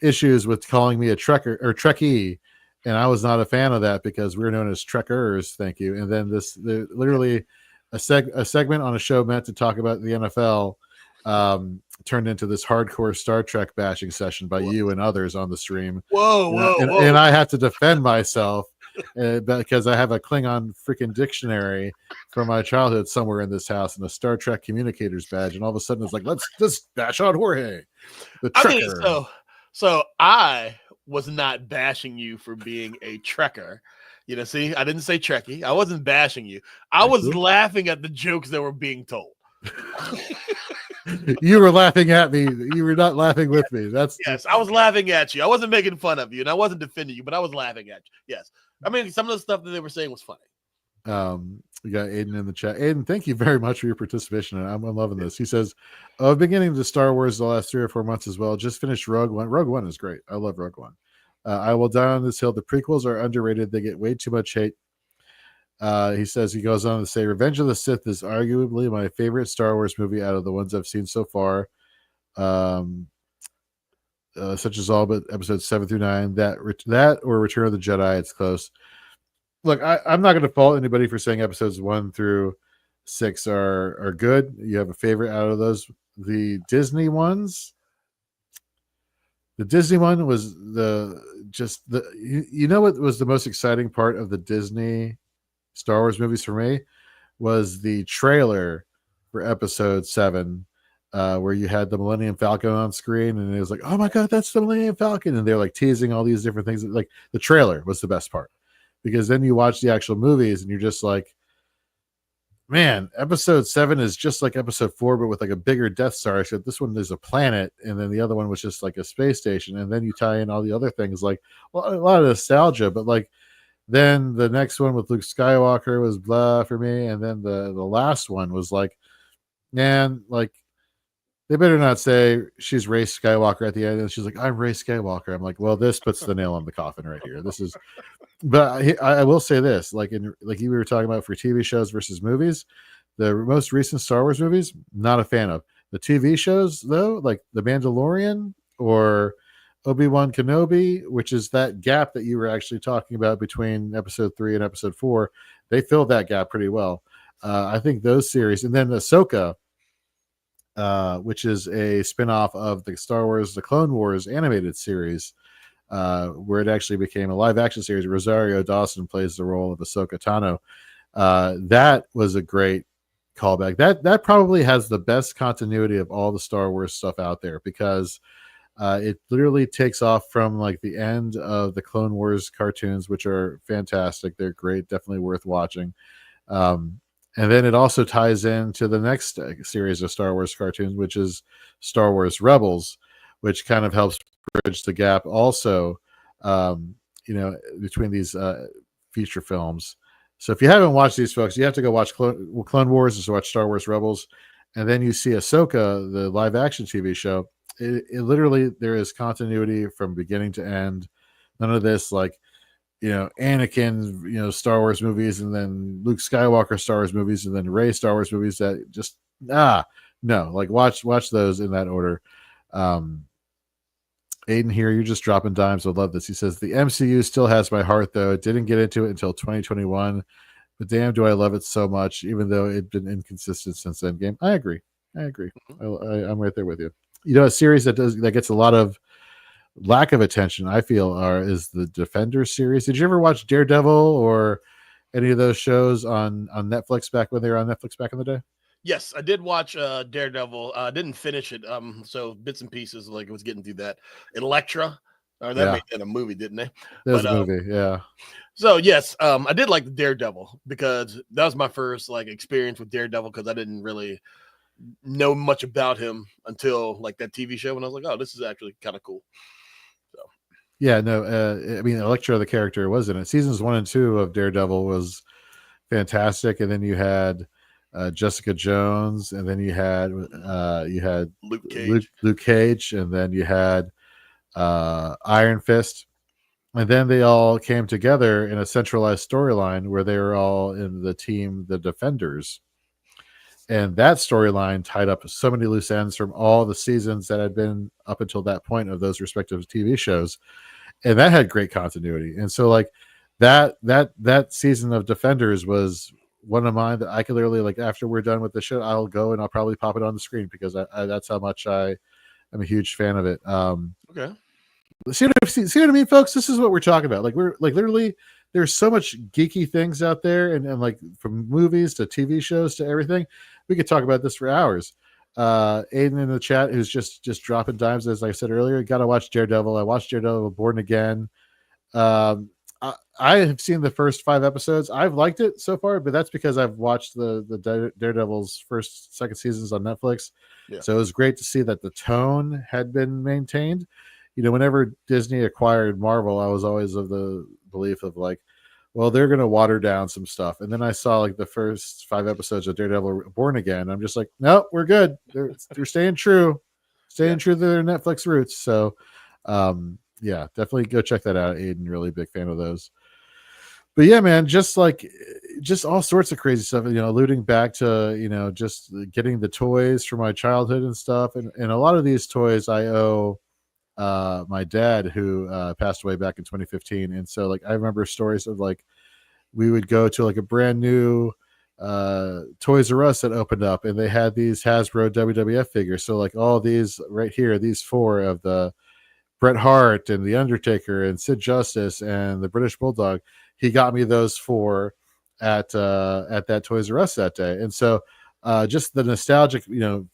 issues with calling me a Trekker or Trekkie. And I was not a fan of that because we were known as Trekkers. Thank you. And then literally a segment on a show meant to talk about the NFL turned into this hardcore Star Trek bashing session by you and others on the stream. Whoa. And I had to defend myself because I have a Klingon freaking dictionary from my childhood somewhere in this house and a Star Trek communicators badge. And all of a sudden it's like, let's bash on Jorge, the Trekker. So I was not bashing you for being a Trekker. See, I didn't say Trekkie. I wasn't bashing you. I was laughing at the jokes that were being told. You were laughing at me. You were not laughing with me. That's Yes, I was laughing at you. I wasn't making fun of you, and I wasn't defending you, but I was laughing at you. Yes, I mean some of the stuff that they were saying was funny. We got Aiden in the chat. Aiden, thank you very much for your participation. I'm loving this. He says, I've been getting into Star Wars the last 3 or 4 months as well. Just finished Rogue One. Rogue One is great. I love Rogue One. I will die on this hill. The prequels are underrated. They get way too much hate. He says, he goes on to say, Revenge of the Sith is arguably my favorite Star Wars movie out of the ones I've seen so far. Such as all but episodes 7 through 9. That or Return of the Jedi, it's close. Look, I'm not going to fault anybody for saying episodes 1 through 6 are good. You have a favorite out of those. The Disney one was you know what was the most exciting part of the Disney Star Wars movies for me was the trailer for episode 7, where you had the Millennium Falcon on screen, and it was like, oh my god, that's the Millennium Falcon, and they're like teasing all these different things. Like the trailer was the best part. Because then you watch the actual movies and you're just like, man, episode 7 is just like episode 4, but with like a bigger Death Star. Except this one is a planet, and then the other one was just like a space station. And then you tie in all the other things, like, well, a lot of nostalgia, but like then the next one with Luke Skywalker was blah for me. And then the last one was like, man, like they better not say she's Rey Skywalker at the end. And she's like, I'm Rey Skywalker. I'm like, well, this puts the nail on the coffin right here. This is, but I will say this, like you were talking about for TV shows versus movies, the most recent Star Wars movies, not a fan of. The TV shows though, like The Mandalorian or Obi-Wan Kenobi, which is that gap that you were actually talking about between episode 3 and episode 4, they filled that gap pretty well. I think those series, and then Ahsoka, which is a spin-off of the Star Wars, the Clone Wars animated series, where it actually became a live action series. Rosario Dawson plays the role of Ahsoka Tano. That was a great callback. That probably has the best continuity of all the Star Wars stuff out there, because it literally takes off from like the end of the Clone Wars cartoons, which are fantastic. They're great, definitely worth watching. And then it also ties into the next series of Star Wars cartoons, which is Star Wars Rebels, which kind of helps bridge the gap also, between these feature films. So if you haven't watched these, folks, you have to go watch Clone Wars, is watch Star Wars Rebels, and then you see Ahsoka, the live action TV show. It literally, there is continuity from beginning to end. None of this like, Anakin, Star Wars movies, and then Luke Skywalker Star Wars movies, and then Rey Star Wars movies. That just no, like watch those in that order. Aiden here, you're just dropping dimes. I love this. He says the MCU still has my heart, though. It didn't get into it until 2021, but damn, do I love it so much, even though it's been inconsistent since Endgame. I agree. I'm right there with you. A series that gets a lot of lack of attention, I feel, is the Defenders series. Did you ever watch Daredevil or any of those shows on Netflix back when they were on Netflix back in the day? Yes, I did watch Daredevil. Didn't finish it. So bits and pieces, like it was getting through that. Elektra, or that made that a movie, didn't they? That was a movie, yeah. So yes, I did like the Daredevil, because that was my first like experience with Daredevil, because I didn't really know much about him until like that TV show, and I was like, oh, this is actually kind of cool. So yeah, no, I mean, Elektra, the character, was in it. Seasons 1 and 2 of Daredevil was fantastic, and then you had Jessica Jones, and then you had Luke Cage, and then you had Iron Fist, and then they all came together in a centralized storyline where they were all in the team, the Defenders. And that storyline tied up so many loose ends from all the seasons that had been up until that point of those respective TV shows. And that had great continuity. And so like that season of Defenders was one of mine that I could literally, like, after we're done with the show, I'll go and I'll probably pop it on the screen, because that's how much I'm a huge fan of it. Okay. See what I mean, folks? This is what we're talking about. Like, we're like, literally, there's so much geeky things out there, and like from movies to TV shows to everything. We could talk about this for hours. Aiden in the chat, who's just dropping dimes, as I said earlier, got to watch Daredevil. I watched Daredevil Born Again. I I have seen the first 5 episodes. I've liked it so far, but that's because I've watched the Daredevil's second seasons on Netflix. Yeah. So it was great to see that the tone had been maintained. Whenever Disney acquired Marvel, I was always of the belief of like, well, they're going to water down some stuff. And then I saw like the first 5 episodes of Daredevil Born Again. I'm just like, nope, we're good. They're staying true to their Netflix roots. So, yeah, definitely go check that out, Aiden. Really big fan of those. But yeah, man, just all sorts of crazy stuff, alluding back to, just getting the toys from my childhood and stuff. And a lot of these toys I owe my dad, who passed away back in 2015. And so like I remember stories of like we would go to like a brand new Toys R Us that opened up, and they had these Hasbro WWF figures. So like all these right here, these 4 of the Bret Hart and the Undertaker and Sid Justice and the British Bulldog. He got me those 4 at that Toys R Us that day. And so just the nostalgic,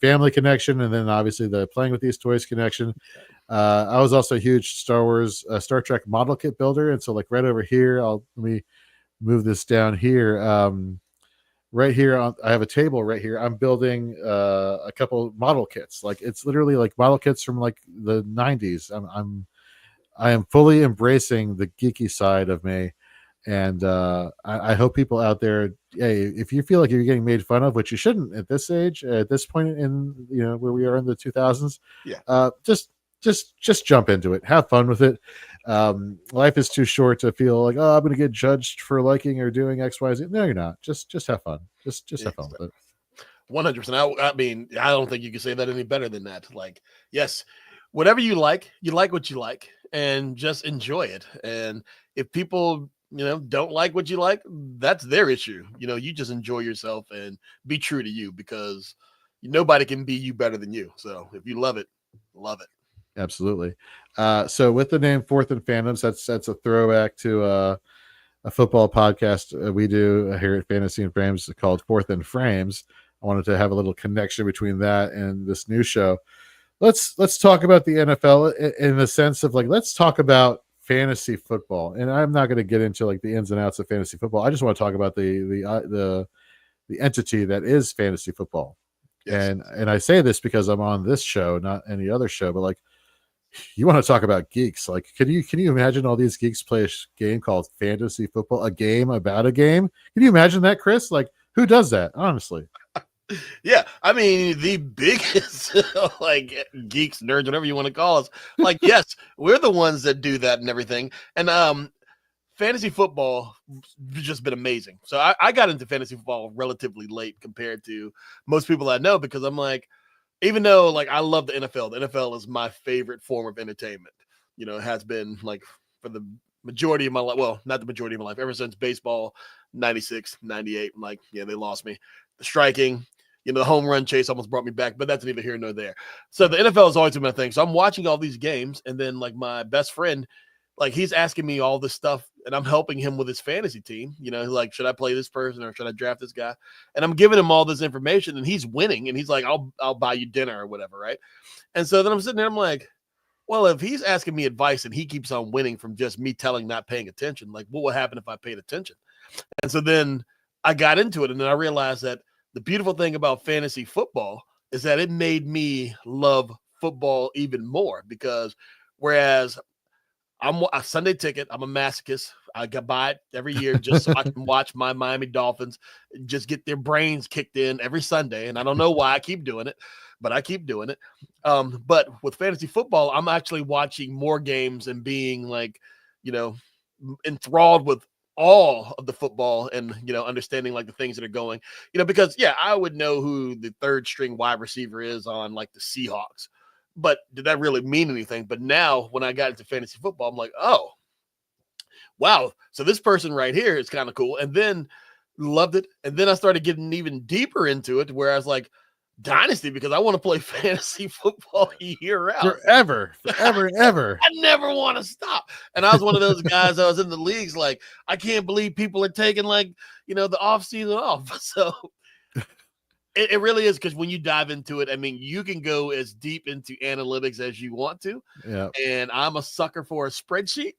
family connection, and then obviously the playing with these toys connection. I was also a huge Star Trek model kit builder. And so like right over here, let me move this down here. Right here, I have a table right here. I'm building a couple model kits. Like it's literally like model kits from like the 90s. I am fully embracing the geeky side of me. And I hope people out there, hey, if you feel like you're getting made fun of, which you shouldn't at this age, at this point in where we are in the 2000s, just jump into it, have fun with it. Life is too short to feel like, oh, I'm going to get judged for liking or doing X, Y, Z. No, you're not. Just have fun. Just have fun with it. 100%. I mean, I don't think you can say that any better than that. Like, yes, whatever you like what you like, and just enjoy it. And if people don't like what you like, that's their issue. You just enjoy yourself and be true to you, because nobody can be you better than you. So if you love it, love it. Absolutely. So with the name Fourth and Fandoms, that's a throwback to a football podcast we do here at Fantasy and Frames called Fourth and Frames. I wanted to have a little connection between that and this new show. Let's talk about the NFL in the sense of like, let's talk about fantasy football. And I'm not going to get into like the ins and outs of fantasy football. I just want to talk about the entity that is fantasy football. Yes. And I say this because I'm on this show, not any other show, but like, you want to talk about geeks. Like, can you imagine all these geeks play a game called fantasy football, a game about a game? Can you imagine that, Chris? Like, who does that? Honestly. Yeah, I mean, the biggest like geeks, nerds, whatever you want to call us. Like, yes, we're the ones that do that and everything. And fantasy football has just been amazing. So I got into fantasy football relatively late compared to most people I know, because I'm like, even though like I love the NFL is my favorite form of entertainment. It has been like for the majority of my life. Well, not the majority of my life, ever since baseball, 96, 98. I'm like, yeah, they lost me. The striking, the home run chase almost brought me back, but that's neither here nor there. So the NFL has always been my thing. So I'm watching all these games, and then like my best friend, like he's asking me all this stuff, and I'm helping him with his fantasy team. Like, should I play this person or should I draft this guy? And I'm giving him all this information, and he's winning, and he's like, I'll buy you dinner or whatever, right? And so then I'm sitting there, I'm like, well, if he's asking me advice and he keeps on winning from just me not paying attention, like what would happen if I paid attention? And so then I got into it, and then I realized that the beautiful thing about fantasy football is that it made me love football even more, because whereas I'm a Sunday ticket, I'm a masochist. I buy it every year just so I can watch my Miami Dolphins just get their brains kicked in every Sunday. And I don't know why I keep doing it, but I keep doing it. But with fantasy football, I'm actually watching more games and being like, enthralled with all of the football and, understanding like the things that are going, because I would know who the third string wide receiver is on like the Seahawks. But did that really mean anything? But now when I got into fantasy football, I'm like, oh, wow. So this person right here is kind of cool. And then loved it. And then I started getting even deeper into it, where I was like, Dynasty, because I want to play fantasy football year round. Forever and ever. I never want to stop. And I was one of those guys, I was in the leagues like, I can't believe people are taking like, the off season off. So it really is, because when you dive into it, I mean, you can go as deep into analytics as you want to. Yeah. And I'm a sucker for a spreadsheet.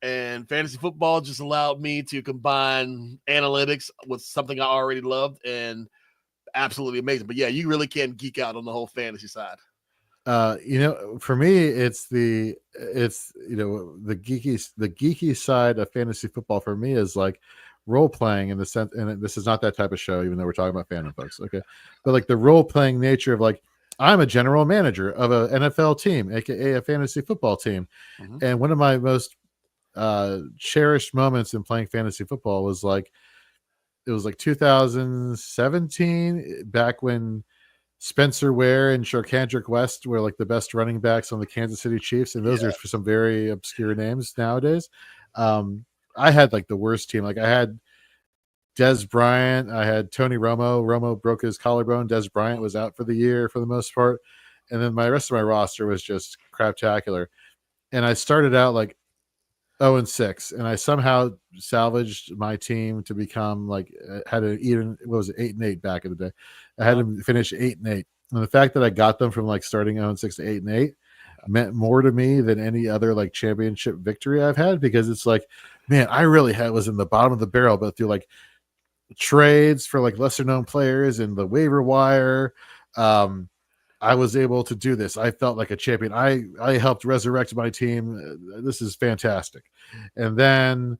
And fantasy football just allowed me to combine analytics with something I already loved, and absolutely amazing. But yeah, you really can geek out on the whole fantasy side. For me, it's the geeky side of fantasy football for me is like role playing in the sense, and this is not that type of show, even though we're talking about fandom folks. Okay. But like the role playing nature of like, I'm a general manager of a NFL team, aka a fantasy football team. Mm-hmm. And one of my most cherished moments in playing fantasy football was like, it was like 2017, back when Spencer Ware and Sharkhandrick West were like the best running backs on the Kansas City Chiefs, and those are for some very obscure names nowadays. I had like the worst team. Like I had Des Bryant, I had Tony Romo. Romo broke his collarbone. Des Bryant was out for the year for the most part, and then my rest of my roster was just craptacular. And I started out like 0-6, and I somehow salvaged my team to become like had an even, what was it, 8-8 back in the day. I had them finish 8-8, and the fact that I got them from like starting 0-6 to 8-8 meant more to me than any other like championship victory I've had, because it's like, man, I really was in the bottom of the barrel, but through like trades for like lesser known players and the waiver wire, I was able to do this. I felt like a champion. I helped resurrect my team. This is fantastic. And then,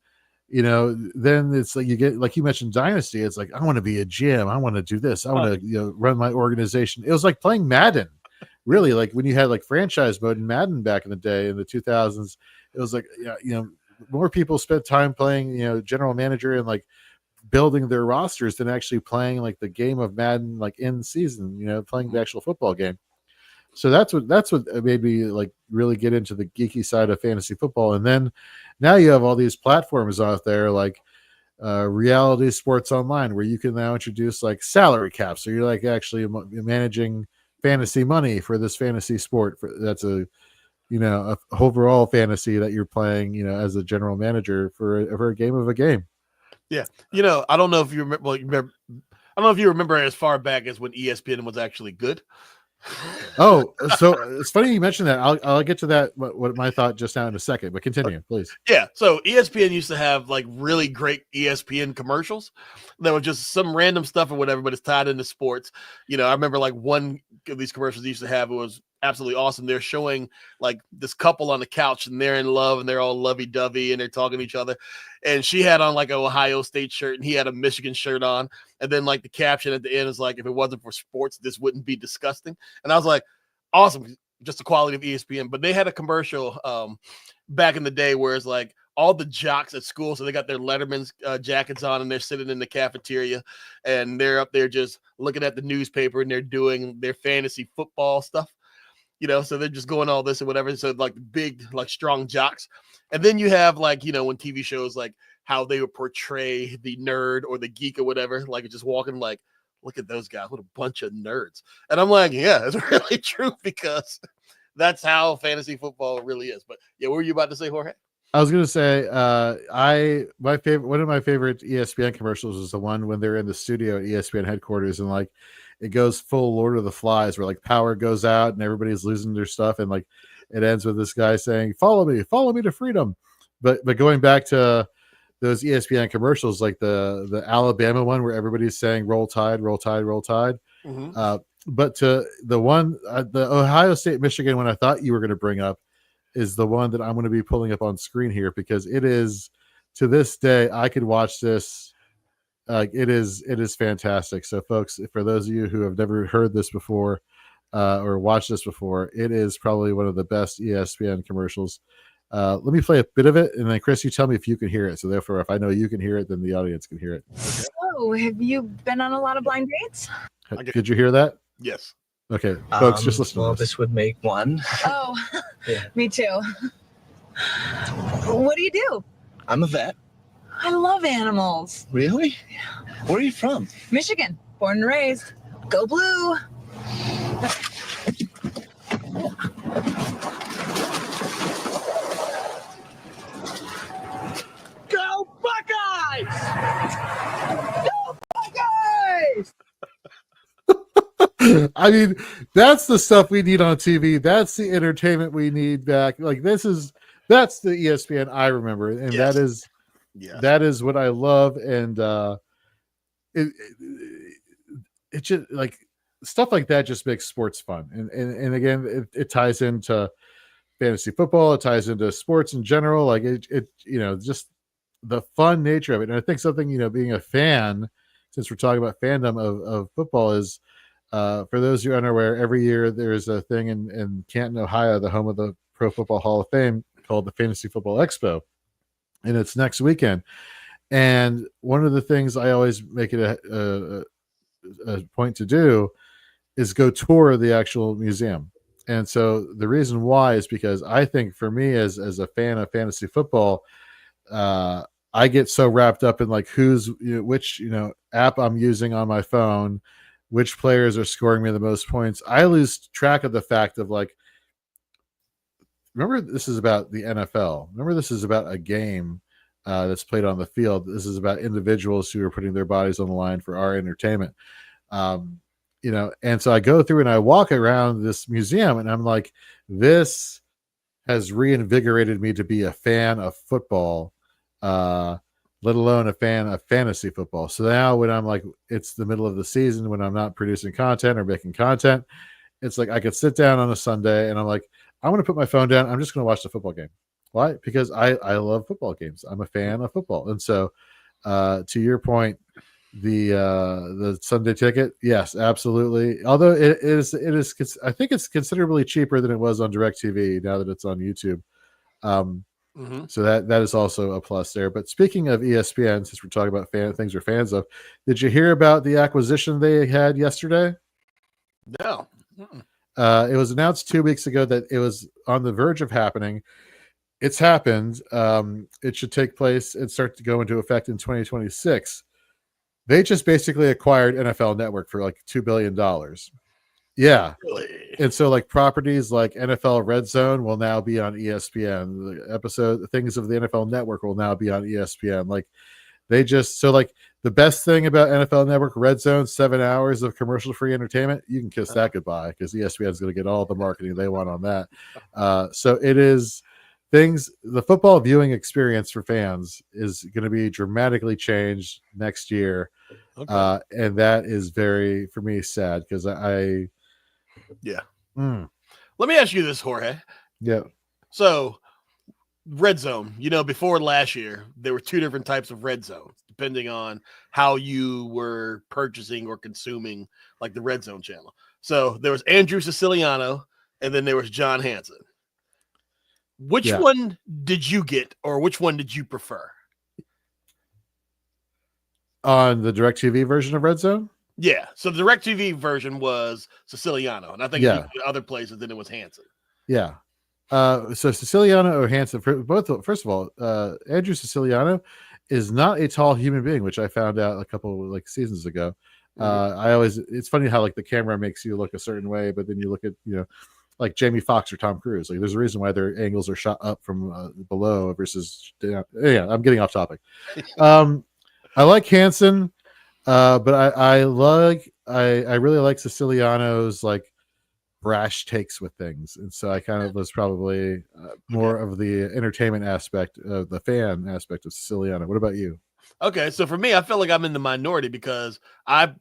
then it's like you get, like you mentioned, Dynasty. It's like, I want to be a GM. I want to do this. I want to run my organization. It was like playing Madden, really. Like when you had like franchise mode in Madden back in the day in the 2000s, it was like, more people spent time playing, general manager and like building their rosters than actually playing like the game of Madden, like in season, playing the actual football game. So that's what made me like really get into the geeky side of fantasy football. And then now you have all these platforms out there like Reality Sports Online, where you can now introduce like salary caps. So you're like actually managing fantasy money for this fantasy sport. That's a overall fantasy that you're playing, as a general manager for a game of a game. Yeah. I don't know if you remember, I don't know if you remember as far back as when ESPN was actually good. Oh, so it's funny you mentioned that. I'll get to that, what my thought just now in a second, but continue, please. Yeah. So ESPN used to have like really great ESPN commercials that were just some random stuff or whatever, but it's tied into sports. I remember like one of these commercials they used to have, it was absolutely awesome. They're showing like this couple on the couch and they're in love and they're all lovey-dovey and they're talking to each other. And she had on like an Ohio State shirt and he had a Michigan shirt on. And then like the caption at the end is like, if it wasn't for sports, this wouldn't be disgusting. And I was like, awesome. Just the quality of ESPN. But they had a commercial back in the day where it's like all the jocks at school. So they got their Letterman's jackets on and they're sitting in the cafeteria and they're up there just looking at the newspaper and they're doing their fantasy football stuff. So they're just going all this and whatever. So like big, like strong jocks. And then you have like, when TV shows like how they would portray the nerd or the geek or whatever, like just walking like, look at those guys, what a bunch of nerds. And I'm like, yeah, it's really true, because that's how fantasy football really is. But yeah, what were you about to say, Jorge? I was going to say, one of my favorite ESPN commercials is the one when they're in the studio at ESPN headquarters and like it goes full Lord of the Flies, where like power goes out and everybody's losing their stuff, and like it ends with this guy saying, follow me to freedom. But going back to those ESPN commercials, like the Alabama one where everybody's saying roll tide, roll tide, roll tide. Mm-hmm. But to the one, the Ohio State Michigan one I thought you were going to bring up is the one that I'm going to be pulling up on screen here, because it is, to this day, I could watch this. It is fantastic. So folks, for those of you who have never heard this before or watched this before, it is probably one of the best ESPN commercials. Let me play a bit of it, and then Chris, you tell me if you can hear it. So therefore, if I know you can hear it, then the audience can hear it. So, have you been on a lot of blind dates? Did you hear that? Yes. Okay, folks, just listen. Well, this would make one. Oh, Yeah. Me too. What do you do? I'm a vet. I love animals. Really? Where are you from? Michigan, born and raised. Go Blue. Go Buckeyes! Go Buckeyes! I mean, that's the stuff we need on TV. That's the entertainment we need back. Like this is That's the ESPN I remember, and Yes. that is what I love. And it just like stuff like that just makes sports fun. And again, it ties into fantasy football. It ties into sports in general. Like it just the fun nature of it. And I think something, being a fan, since we're talking about fandom of football, is for those who are unaware, every year there's a thing in Canton, Ohio, the home of the Pro Football Hall of Fame, called the Fantasy Football Expo. And it's next weekend. And one of the things I always make it a point to do is go tour the actual museum. And so the reason why is because I think for me as a fan of fantasy football, I get so wrapped up in like which app I'm using on my phone, which players are scoring me the most points. I lose track of the fact of like, remember this is about the NFL. Remember this is about a game that's played on the field. This is about individuals who are putting their bodies on the line for our entertainment. And so I go through and I walk around this museum and I'm like, this has reinvigorated me to be a fan of football, let alone a fan of fantasy football. So now when I'm like, it's the middle of the season, when I'm not producing content or making content, it's like I could sit down on a Sunday and I'm like, I'm going to put my phone down. I'm just going to watch the football game. Why? Because I love football games. I'm a fan of football. And so to your point, the Sunday ticket, yes, absolutely. Although it is I think it's considerably cheaper than it was on DirecTV now that it's on YouTube. So that is also a plus there. But speaking of ESPN, since we're talking about things we're fans of, did you hear about the acquisition they had yesterday? No. It was announced 2 weeks ago that it was on the verge of happening. It's happened. It should take place and start to go into effect in 2026. They just basically acquired NFL Network for like $2 billion. Yeah. Really? And so like properties like NFL Red Zone will now be on ESPN. The things of the NFL Network will now be on ESPN. Like the best thing about NFL Network Red Zone, 7 hours of commercial-free entertainment, you can kiss that goodbye because ESPN is going to get all the marketing they want on that. So it is the football viewing experience for fans is going to be dramatically changed next year. Okay. And that is very, for me, sad because yeah. Let me ask you this, Jorge. Yeah. So Red Zone, before last year, there were two different types of Red Zones, depending on how you were purchasing or consuming like the Red Zone channel. So there was Andrew Siciliano and then there was John Hansen. Which one did you get or which one did you prefer? On the DirecTV version of Red Zone? Yeah. So the DirecTV version was Siciliano. And I think other places then it was Hansen. Yeah. So Siciliano or Hansen, first of all, Andrew Siciliano is not a tall human being, which I found out a couple seasons ago. It's funny how like the camera makes you look a certain way, but then you look at, like Jamie Foxx or Tom Cruise. Like there's a reason why their angles are shot up from below versus down. Yeah, I'm getting off topic. I like Hansen, but I really like Siciliano's like brash takes with things, and so I kind of was probably more of the entertainment aspect of the fan aspect of Siciliano. What about you? Okay, so for me, I feel like I'm in the minority because I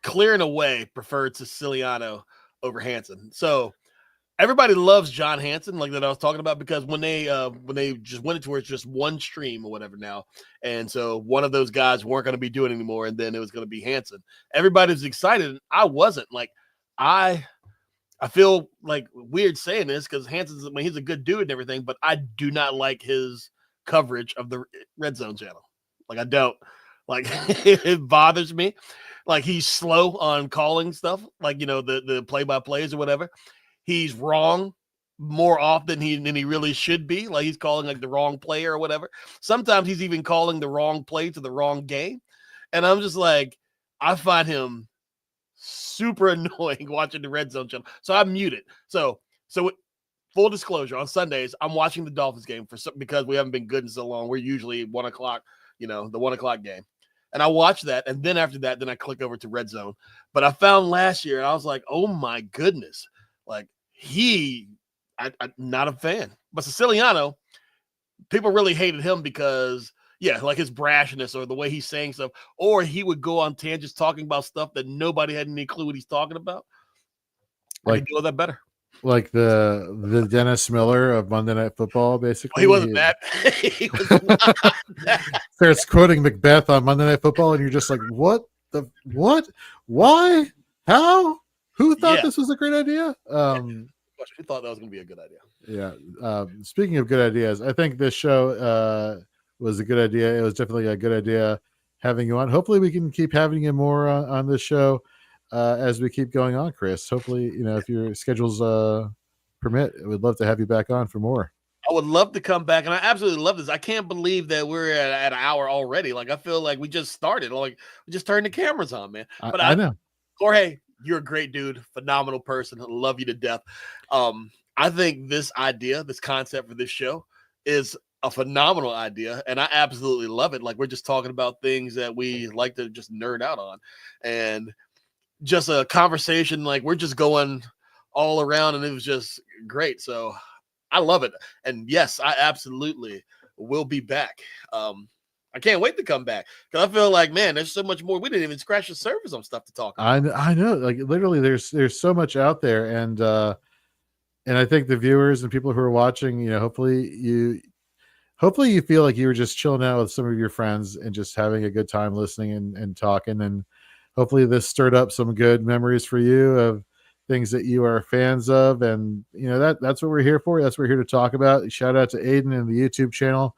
clear and away preferred Siciliano over Hansen. So everybody loves John Hansen, like that I was talking about, because when they just went into where it's just one stream or whatever now, and so one of those guys weren't going to be doing it anymore, and then it was going to be Hansen. Everybody was excited, and I wasn't. Like I feel like weird saying this because Hansen's, he's a good dude and everything, but I do not like his coverage of the Red Zone channel. Like I don't like it bothers me. Like he's slow on calling stuff, like the play-by-plays or whatever. He's wrong more often than he really should be. Like he's calling like the wrong player or whatever. Sometimes he's even calling the wrong play to the wrong game. And I'm just like, I find him super annoying watching the Red Zone channel. So I mute it. So full disclosure, on Sundays, I'm watching the Dolphins game because we haven't been good in so long. We're usually 1 o'clock, the 1 o'clock game. And I watch that. And then after that, then I click over to Red Zone. But I found last year, and I was like, oh my goodness. Like I'm not a fan. But Siciliano, people really hated him because, yeah, like his brashness or the way he's saying stuff, or he would go on tangents talking about stuff that nobody had any clue what he's talking about. I Like could deal with that better. like the Dennis Miller of Monday Night Football, basically. He wasn't that. He was not that. Starts quoting Macbeth on Monday Night Football, and you're just like, what? Why? How? Who thought this was a great idea? Who thought that was going to be a good idea? Yeah. Speaking of good ideas, I think this show was a good idea. It was definitely a good idea having you on. Hopefully we can keep having you more on this show as we keep going on, Chris. Hopefully, if your schedules permit, we'd love to have you back on for more. I would love to come back, and I absolutely love this. I can't believe that we're at an hour already. Like, I feel like we just started. Like, we just turned the cameras on, man. But I know. Jorge, you're a great dude, phenomenal person. I love you to death. I think this idea, this concept for this show is a phenomenal idea, and I absolutely love it. Like, we're just talking about things that we like to just nerd out on, and just a conversation. Like, we're just going all around, and it was just great. So I love it. And yes, I absolutely will be back. I can't wait to come back because I feel like, man, there's so much more. We didn't even scratch the surface on stuff to talk about. I know, like literally there's so much out there. And I think the viewers and people who are watching, hopefully you feel like you were just chilling out with some of your friends and just having a good time listening and talking. And hopefully this stirred up some good memories for you of things that you are fans of. And that's what we're here for. That's what we're here to talk about. Shout out to Aiden and the YouTube channel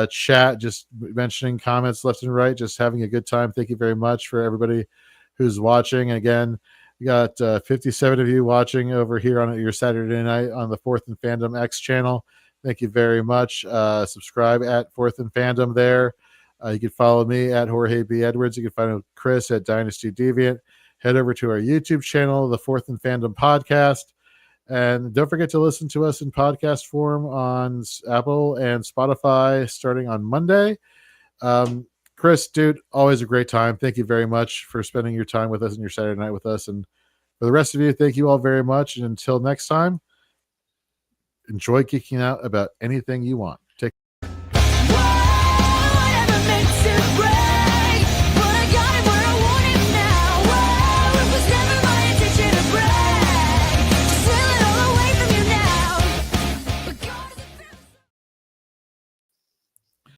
chat, just mentioning comments left and right, just having a good time. Thank you very much for everybody who's watching. Again, we got 57 of you watching over here on your Saturday night on the Fourth and Fandom X channel. Thank you very much. Subscribe at Fourth and Fandom there. You can follow me at Jorge B. Edwards. You can find Chris at Dynasty Deviant. Head over to our YouTube channel, the Fourth and Fandom Podcast. And don't forget to listen to us in podcast form on Apple and Spotify starting on Monday. Chris, dude, always a great time. Thank you very much for spending your time with us and your Saturday night with us. And for the rest of you, thank you all very much. And until next time, enjoy geeking out about anything you want.